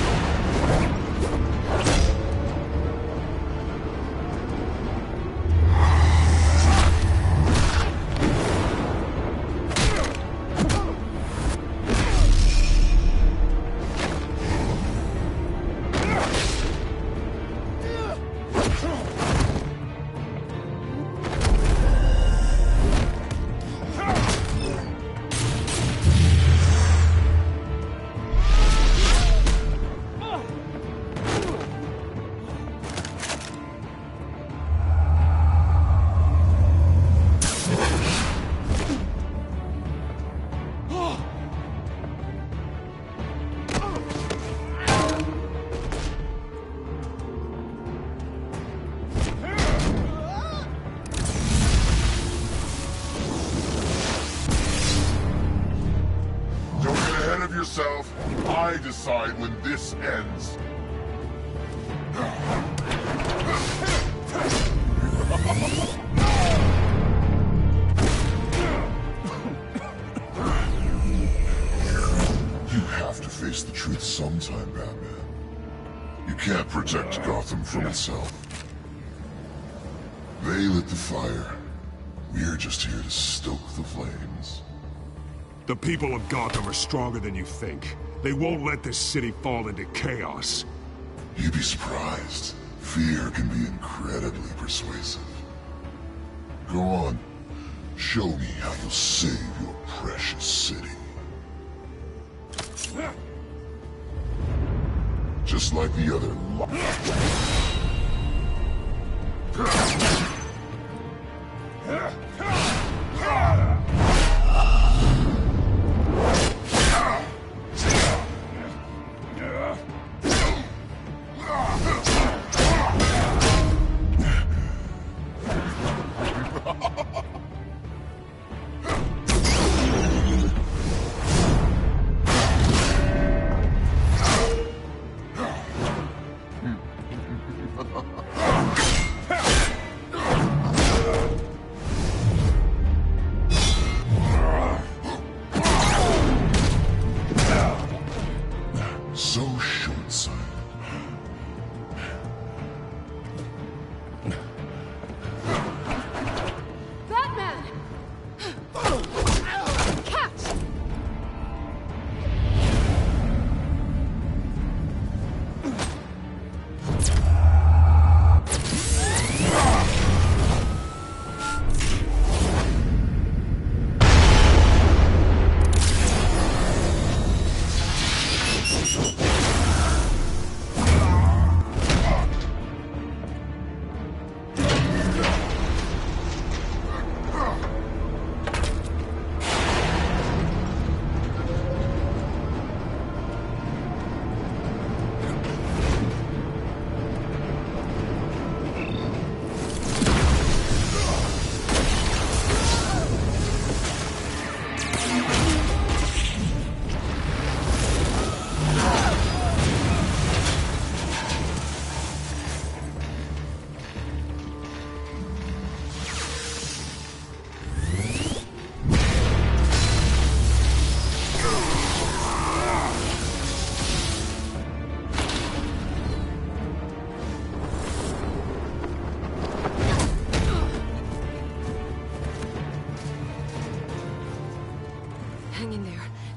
I decide when this ends. You have to face the truth sometime, Batman. You can't protect Gotham from itself. They lit the fire. We're just here to stoke the flames. The people of Gotham are stronger than you think. They won't let this city fall into chaos. You'd be surprised. Fear can be incredibly persuasive. Go on. Show me how you'll save your precious city. Just like the other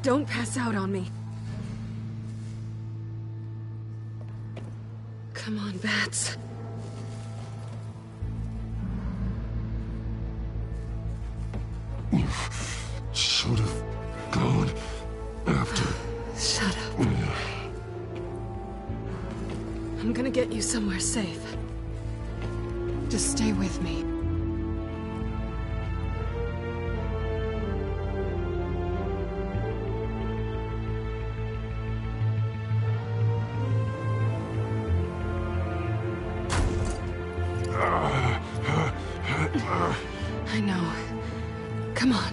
Don't pass out on me. Come on, Bats. You should have gone after. Shut up. I'm gonna get you somewhere safe. Just stay with me. I know. Come on.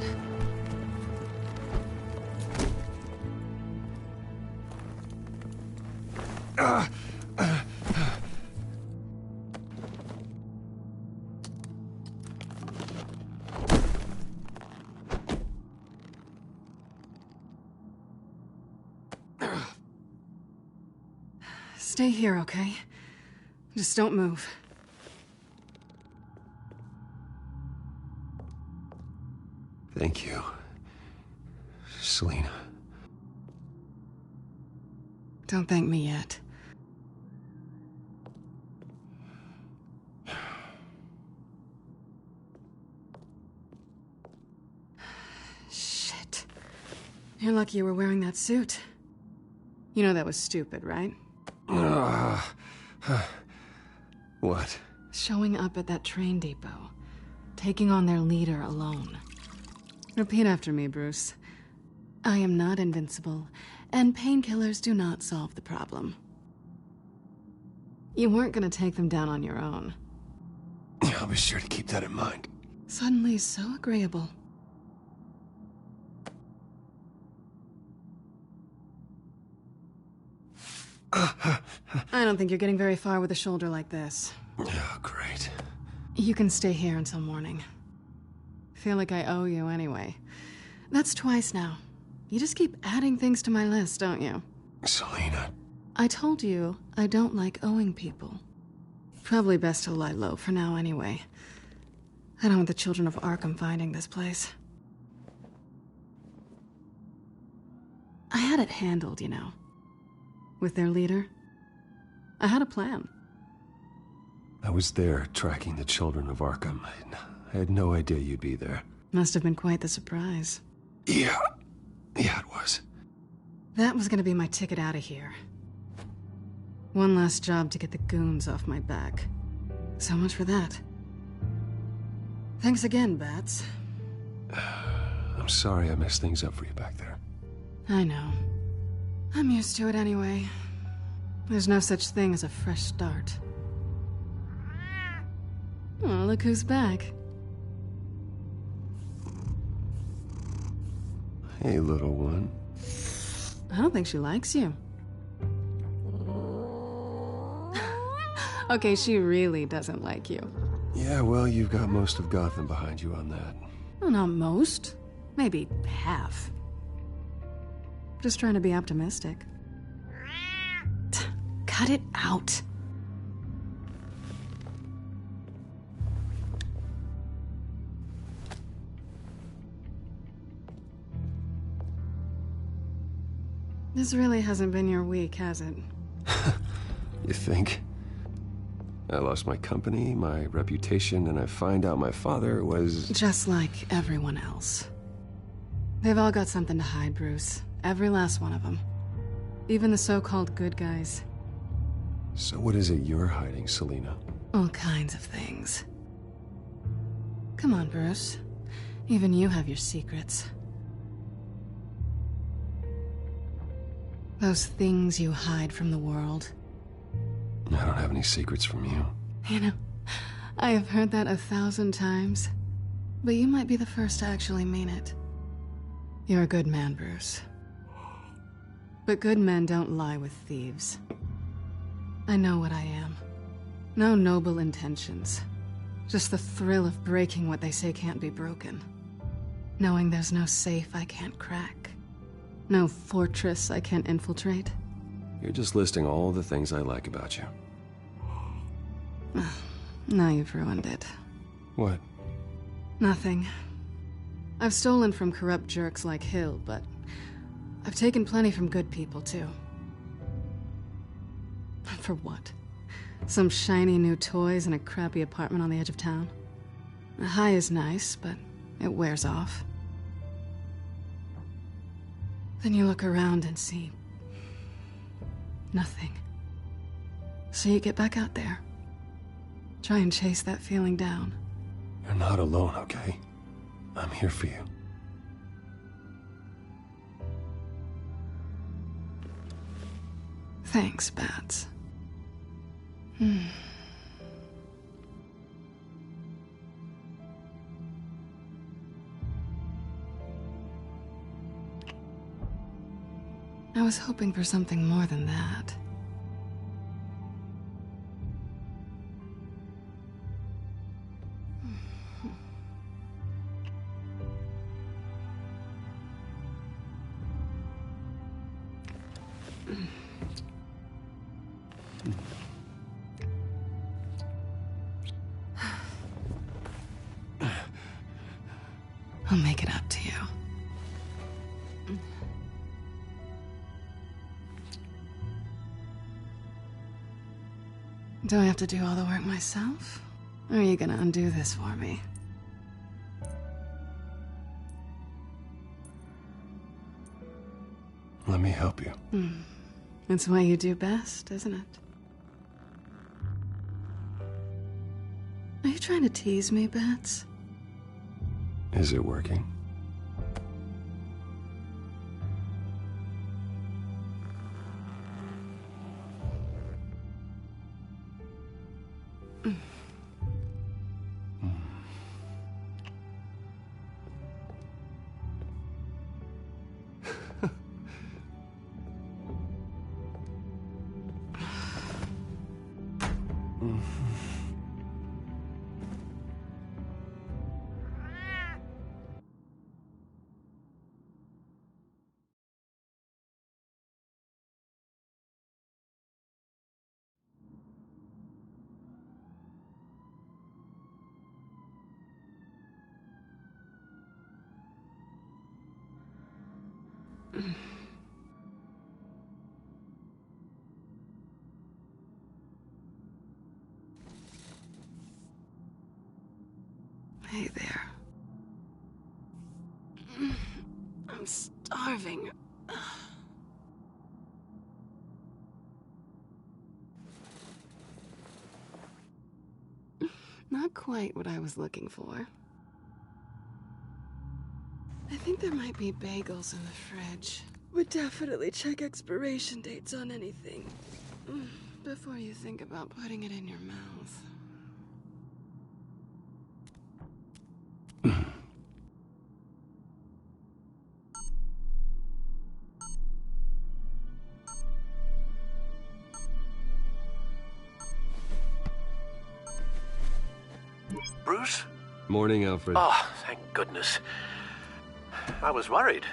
Stay here, okay? Just don't move. Thank you, Selina. Don't thank me yet. Shit. You're lucky you were wearing that suit. You know that was stupid, right? What? Showing up at that train depot. Taking on their leader alone. Repeat after me, Bruce. I am not invincible, and painkillers do not solve the problem. You weren't gonna take them down on your own. I'll be sure to keep that in mind. Suddenly so agreeable. I don't think you're getting very far with a shoulder like this. Oh, great. You can stay here until morning. Feel like I owe you anyway. That's twice now. You just keep adding things to my list, don't you? Selina. I told you I don't like owing people. Probably best to lie low for now anyway. I don't want the children of Arkham finding this place. I had it handled, you know. With their leader. I had a plan. I was there tracking the children of Arkham. I had no idea you'd be there. Must have been quite the surprise. Yeah, it was. That was gonna be my ticket out of here. One last job to get the goons off my back. So much for that. Thanks again, Bats. I'm sorry I messed things up for you back there. I know. I'm used to it anyway. There's no such thing as a fresh start. Oh, look who's back. Hey, little one. I don't think she likes you. Okay, she really doesn't like you. Yeah, well, you've got most of Gotham behind you on that. Well, not most. Maybe half. Just trying to be optimistic. Cut it out. This really hasn't been your week, has it? You think? I lost my company, my reputation, and I find out my father was... Just like everyone else. They've all got something to hide, Bruce. Every last one of them. Even the so-called good guys. So what is it you're hiding, Selina? All kinds of things. Come on, Bruce. Even you have your secrets. Those things you hide from the world. I don't have any secrets from you. You know, I have heard that 1,000 times. But you might be the first to actually mean it. You're a good man, Bruce. But good men don't lie with thieves. I know what I am. No noble intentions. Just the thrill of breaking what they say can't be broken. Knowing there's no safe I can't crack. No fortress I can't infiltrate. You're just listing all the things I like about you. Now you've ruined it. What? Nothing. I've stolen from corrupt jerks like Hill, but I've taken plenty from good people, too. For what? Some shiny new toys and a crappy apartment on the edge of town? The high is nice, but it wears off. Then you look around and see nothing. So you get back out there. Try and chase that feeling down. You're not alone, okay? I'm here for you. Thanks, Bats. I was hoping for something more than that. I'll make it up to you. Do I have to do all the work myself? Or are you gonna undo this for me? Let me help you. It's what you do best, isn't it? Are you trying to tease me, Bats? Is it working? Hey there. I'm starving. Not quite what I was looking for. I think there might be bagels in the fridge. Would definitely check expiration dates on anything before you think about putting it in your mouth. Bruce? Morning, Alfred. Oh, thank goodness. I was worried.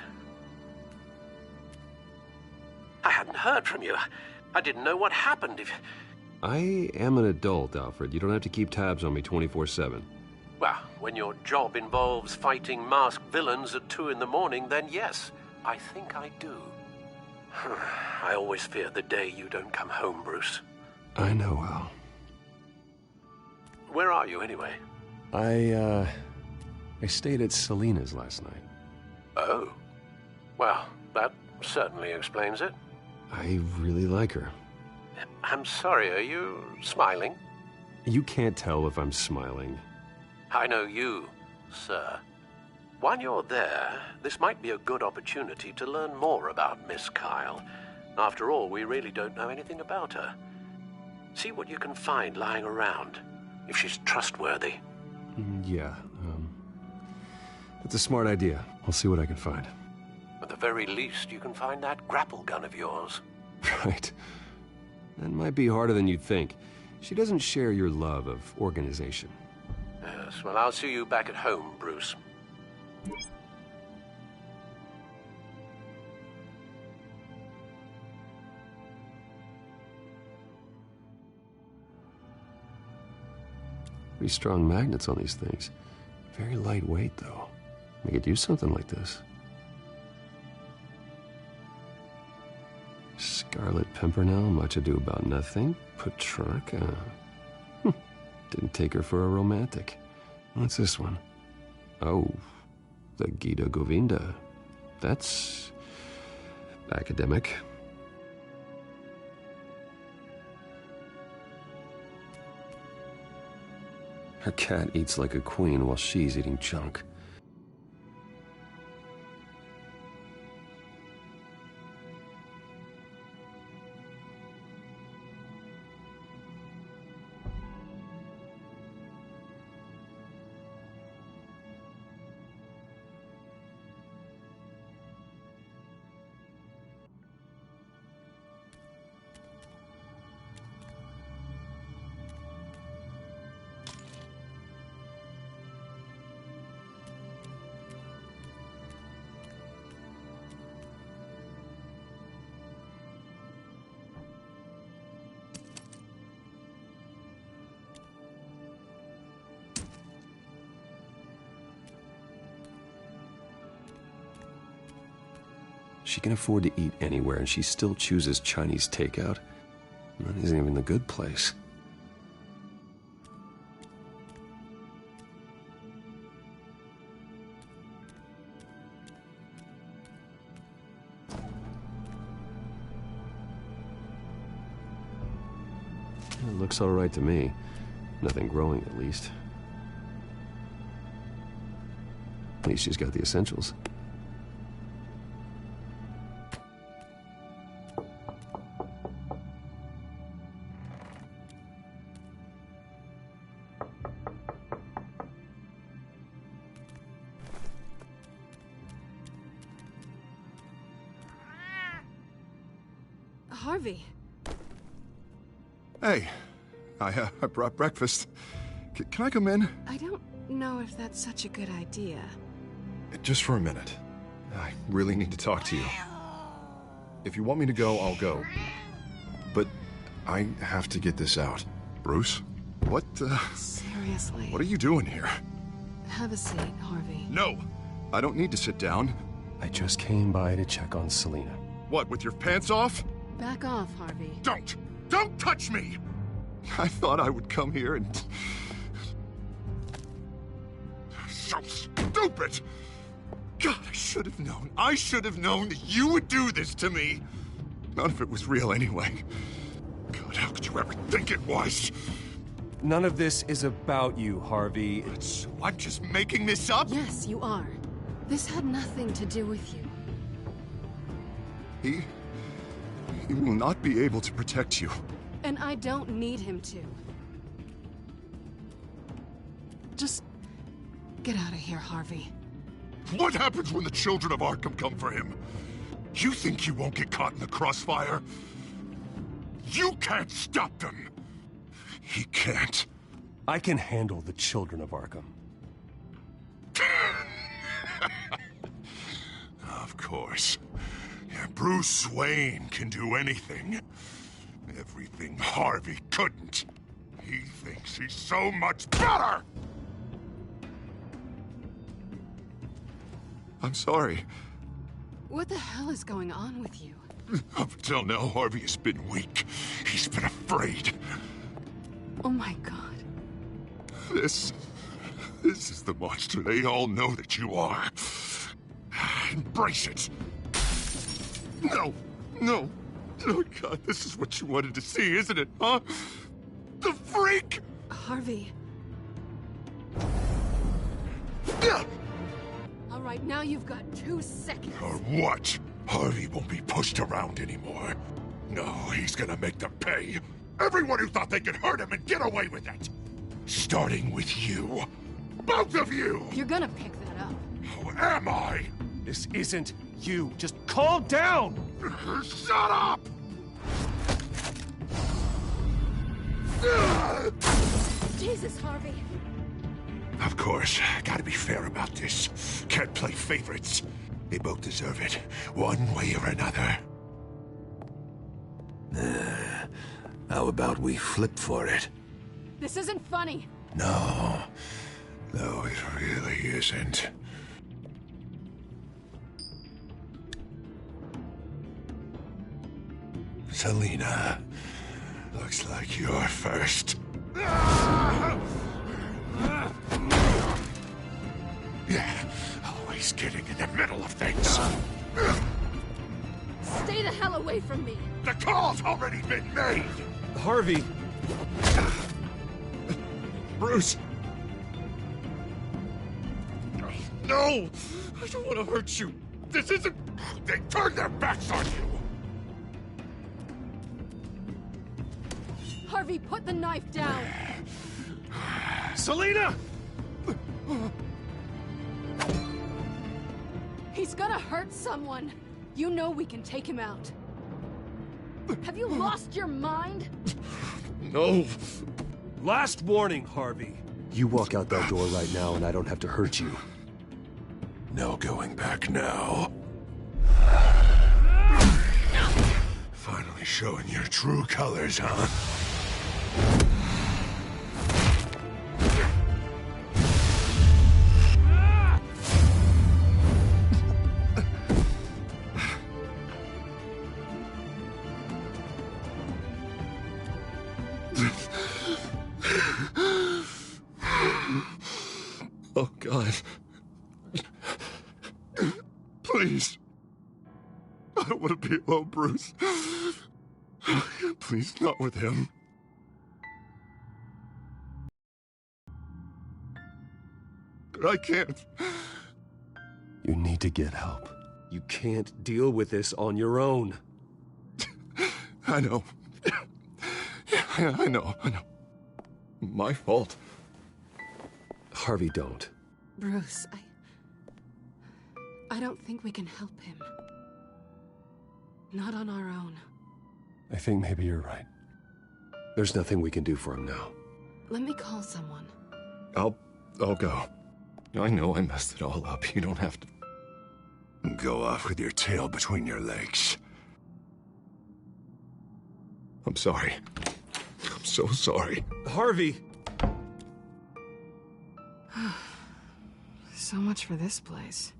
I hadn't heard from you. I didn't know what happened. I am an adult, Alfred. You don't have to keep tabs on me 24/7. Well, when your job involves fighting masked villains at 2 in the morning, then yes, I think I do. I always fear the day you don't come home, Bruce. I know, Al. Where are you, anyway? I stayed at Selena's last night. Oh. Well, that certainly explains it. I really like her. I'm sorry, are you smiling? You can't tell if I'm smiling. I know you, sir. While you're there, this might be a good opportunity to learn more about Miss Kyle. After all, we really don't know anything about her. See what you can find lying around, if she's trustworthy. Yeah, that's a smart idea. I'll see what I can find. At the very least, you can find that grapple gun of yours. Right. That might be harder than you'd think. She doesn't share your love of organization. Yes, well, I'll see you back at home, Bruce. Pretty strong magnets on these things. Very lightweight, though. We could use something like this. Scarlet Pimpernel, Much Ado About Nothing, Petrarca. Didn't take her for a romantic. What's this one? Oh, the Gita Govinda. That's academic. Her cat eats like a queen while she's eating junk. She can afford to eat anywhere, and she still chooses Chinese takeout. That isn't even the good place. It looks all right to me. Nothing growing, at least. At least she's got the essentials. Harvey. Hey, I brought breakfast. Can I come in? I don't know if that's such a good idea. Just for a minute. I really need to talk to you. If you want me to go, I'll go. But I have to get this out. Bruce? What, Seriously. What are you doing here? Have a seat, Harvey. No! I don't need to sit down. I just came by to check on Selena. What, with your pants off? Back off, Harvey. Don't! Don't touch me! I thought I would come here and... So stupid! God, I should have known. I should have known that you would do this to me. None of it was real anyway. God, how could you ever think it was? None of this is about you, Harvey. So I'm just making this up? Yes, you are. This had nothing to do with you. He will not be able to protect you. And I don't need him to. Just get out of here, Harvey. What happens when the children of Arkham come for him? You think you won't get caught in the crossfire? You can't stop them! He can't. I can handle the children of Arkham. Of course. Bruce Wayne can do anything. Everything Harvey couldn't. He thinks he's so much better! I'm sorry. What the hell is going on with you? Up until now, Harvey has been weak. He's been afraid. Oh my God. This is the monster they all know that you are. Embrace it. No, no. Oh God, this is what you wanted to see, isn't it, huh? The freak! Harvey. All right, now you've got 2 seconds. Or what? Harvey won't be pushed around anymore. No, he's gonna make them pay. Everyone who thought they could hurt him and get away with it. Starting with you. Both of you! You're gonna pick that up. Who am I? This isn't you. Just calm down! Shut up! Jesus, Harvey. Of course, gotta be fair about this. Can't play favorites. They both deserve it, one way or another. How about we flip for it? This isn't funny. No, it really isn't. Selina, looks like you're first. Yeah, always getting in the middle of things. Stay the hell away from me! The call's already been made! Harvey! Bruce! No! I don't want to hurt you! This isn't... They turned their backs on you! Harvey, put the knife down! Selina! He's gonna hurt someone! You know we can take him out. Have you lost your mind? No! Last warning, Harvey. You walk out that door right now and I don't have to hurt you. No going back now. Finally showing your true colors, huh? Oh, God. Please. I don't want to be alone, Bruce. Please, not with him. But I can't. You need to get help. You can't deal with this on your own. I know. Yeah, I know. My fault. Harvey, don't. Bruce, I don't think we can help him. Not on our own. I think maybe you're right. There's nothing we can do for him now. Let me call someone. I'll go. I know I messed it all up. You don't have to go off with your tail between your legs. I'm sorry. I'm so sorry. Harvey! So much for this place.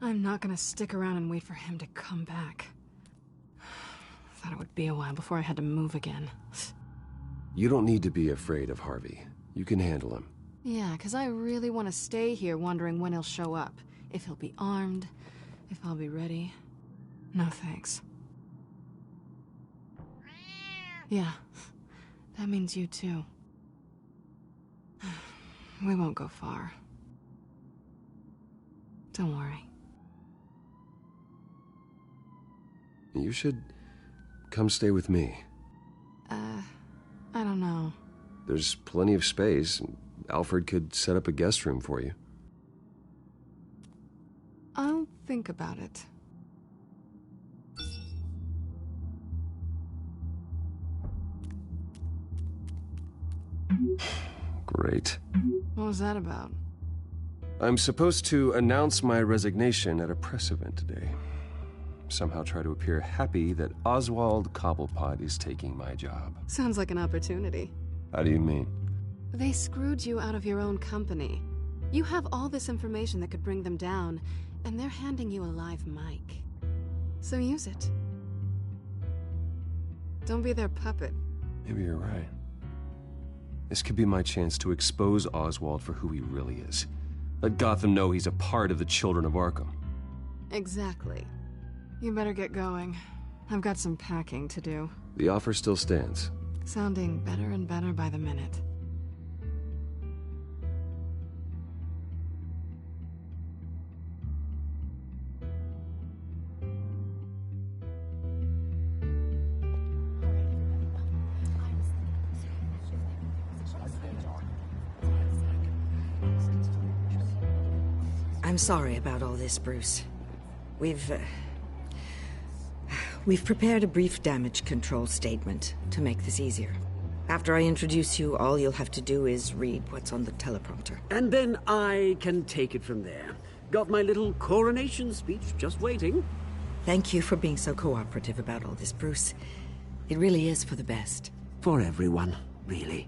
I'm not gonna stick around and wait for him to come back. Thought it would be a while before I had to move again. You don't need to be afraid of Harvey. You can handle him. Yeah, because I really want to stay here wondering when he'll show up. If he'll be armed, if I'll be ready. No thanks. Yeah, that means you too. We won't go far. Don't worry. You should come stay with me. I don't know. There's plenty of space. Alfred could set up a guest room for you. I'll think about it. Great. What was that about? I'm supposed to announce my resignation at a press event today. Somehow try to appear happy that Oswald Cobblepot is taking my job. Sounds like an opportunity. How do you mean? They screwed you out of your own company. You have all this information that could bring them down, and they're handing you a live mic. So use it. Don't be their puppet. Maybe you're right. This could be my chance to expose Oswald for who he really is. Let Gotham know he's a part of the Children of Arkham. Exactly. You better get going. I've got some packing to do. The offer still stands. Sounding better and better by the minute. I'm sorry about all this, Bruce. We've prepared a brief damage control statement to make this easier. After I introduce you, all you'll have to do is read what's on the teleprompter. And then I can take it from there. Got my little coronation speech just waiting. Thank you for being so cooperative about all this, Bruce. It really is for the best. For everyone, really.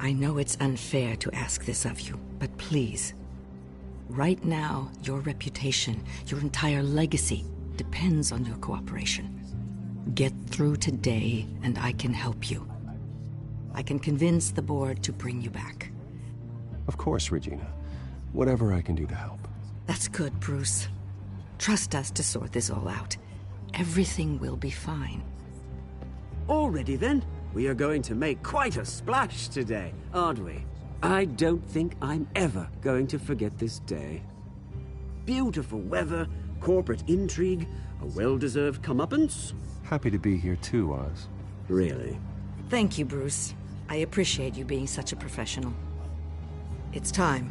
I know it's unfair to ask this of you, but please, Right now, your reputation, your entire legacy, depends on your cooperation. Get through today, and I can help you. I can convince the board to bring you back. Of course, Regina. Whatever I can do to help. That's good, Bruce. Trust us to sort this all out. Everything will be fine. Already then? We are going to make quite a splash today, aren't we? I don't think I'm ever going to forget this day. Beautiful weather, corporate intrigue, a well-deserved comeuppance. Happy to be here too, Oz. Really? Thank you, Bruce. I appreciate you being such a professional. It's time.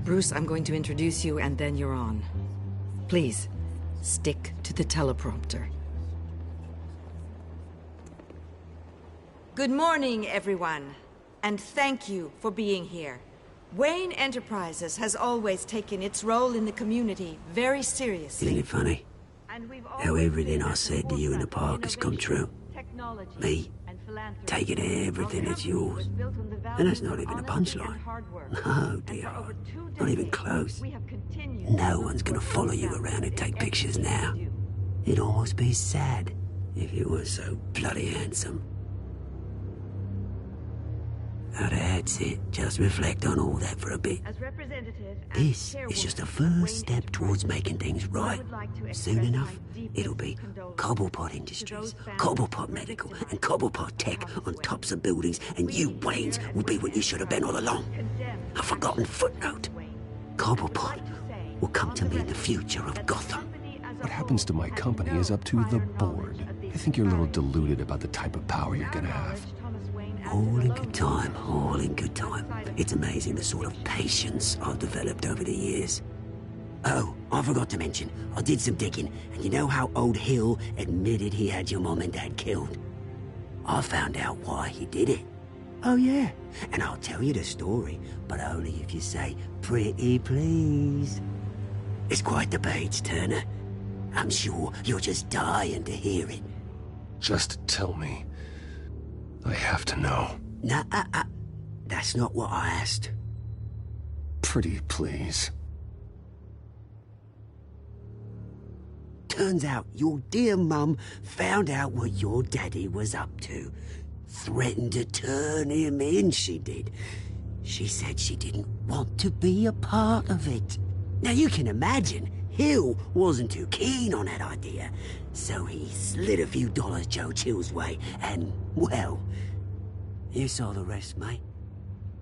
Bruce, I'm going to introduce you and then you're on. Please, stick to the teleprompter. Good morning, everyone. And thank you for being here. Wayne Enterprises has always taken its role in the community very seriously. Isn't it funny? How everything I said to you in the park has come true. Me, taking everything that's yours. And that's not even a punchline. No, dear. Not even close. No one's gonna follow you around and take pictures now. It'd almost be sad if you were so bloody handsome. Now that's it. Just reflect on all that for a bit. This is just a first step towards making things right. Soon enough, it'll be Cobblepot Industries, Cobblepot Medical, and Cobblepot Tech on tops of buildings, and you, Waynes, will be what you should have been all along. A forgotten footnote. Cobblepot will come to mean the future of Gotham. What happens to my company is up to the board. I think you're a little deluded about the type of power you're gonna have. All in good time, all in good time. It's amazing the sort of patience I've developed over the years. Oh, I forgot to mention, I did some digging, and you know how old Hill admitted he had your mom and dad killed? I found out why he did it. Oh yeah, and I'll tell you the story, but only if you say, pretty please. It's quite the page, Turner. I'm sure you're just dying to hear it. Just tell me. I have to know. Nah, that's not what I asked. Pretty please. Turns out your dear mum found out what your daddy was up to. Threatened to turn him in, she did. She said she didn't want to be a part of it. Now you can imagine, Hill wasn't too keen on that idea. So he slid a few dollars Joe Chill's way, and, well, you saw the rest, mate.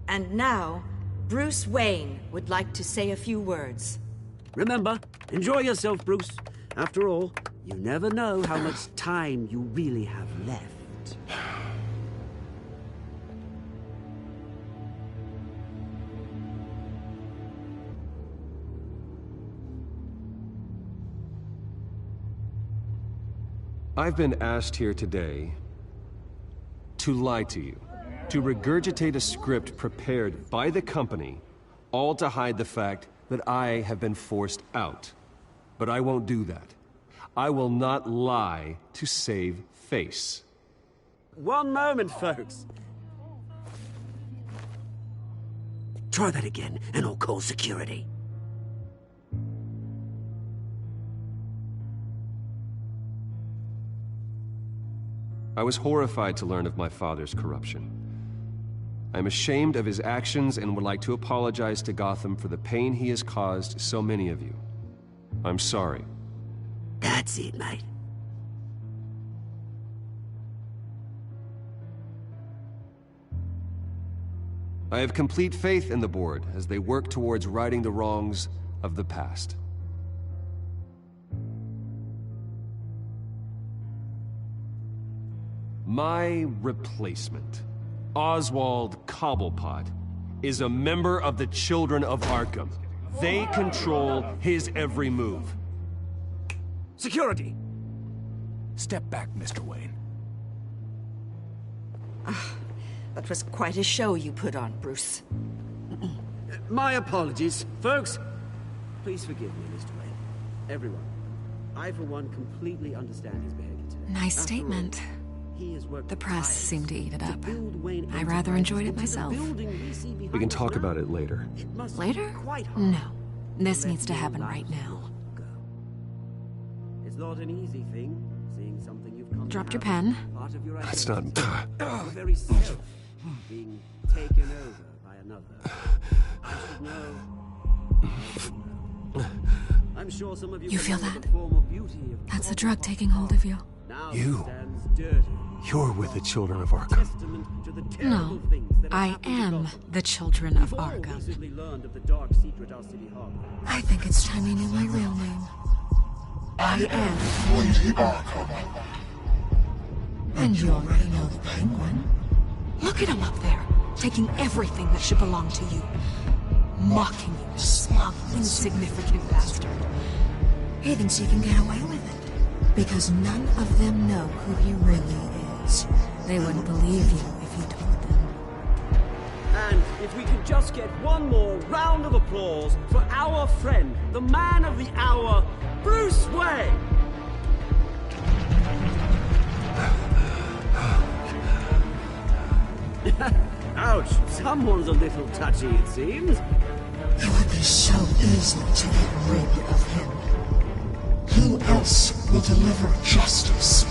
And now, Bruce Wayne would like to say a few words. Remember, enjoy yourself, Bruce. After all, you never know how much time you really have left. I've been asked here today to lie to you, to regurgitate a script prepared by the company, all to hide the fact that I have been forced out. But I won't do that. I will not lie to save face. One moment, folks. Try that again, and I'll call security. I was horrified to learn of my father's corruption. I'm ashamed of his actions and would like to apologize to Gotham for the pain he has caused so many of you. I'm sorry. That's it, mate. I have complete faith in the board as they work towards righting the wrongs of the past. My replacement, Oswald Cobblepot, is a member of the Children of Arkham. They control his every move. Security! Step back, Mr. Wayne. That was quite a show you put on, Bruce. My apologies, folks. Please forgive me, Mr. Wayne. Everyone. I, for one, completely understand his behavior today. Nice statement. The press seemed to eat it up. I rather enjoyed it myself. We can talk about it later. Later? No. This needs to happen right now. It's not an easy thing, seeing something you've come Dropped to your have pen. as part of your That's not... Your very self being taken over by another. I should know. I should know. I'm sure some of you You feel can know that? the form of beauty of That's the drug taking hold of you. now You. stands dirty. You're with the children of Arkham. Testament to the terrible No, things that have I happened to am Gotham. the children of We've all Arkham. recently learned of the dark secret our city harbors. I think it's time I knew my real name. I am Lady Arkham. And you already know the Penguin. Look at him up there, taking everything that should belong to you. Mocking you, smug, insignificant bastard. He thinks he can get away with it. Because none of them know who he really is. They wouldn't believe you if you told them. And if we could just get one more round of applause for our friend, the man of the hour, Bruce Wayne! Ouch, someone's a little touchy, it seems. It would be so easy to get rid of him. Who else will deliver justice?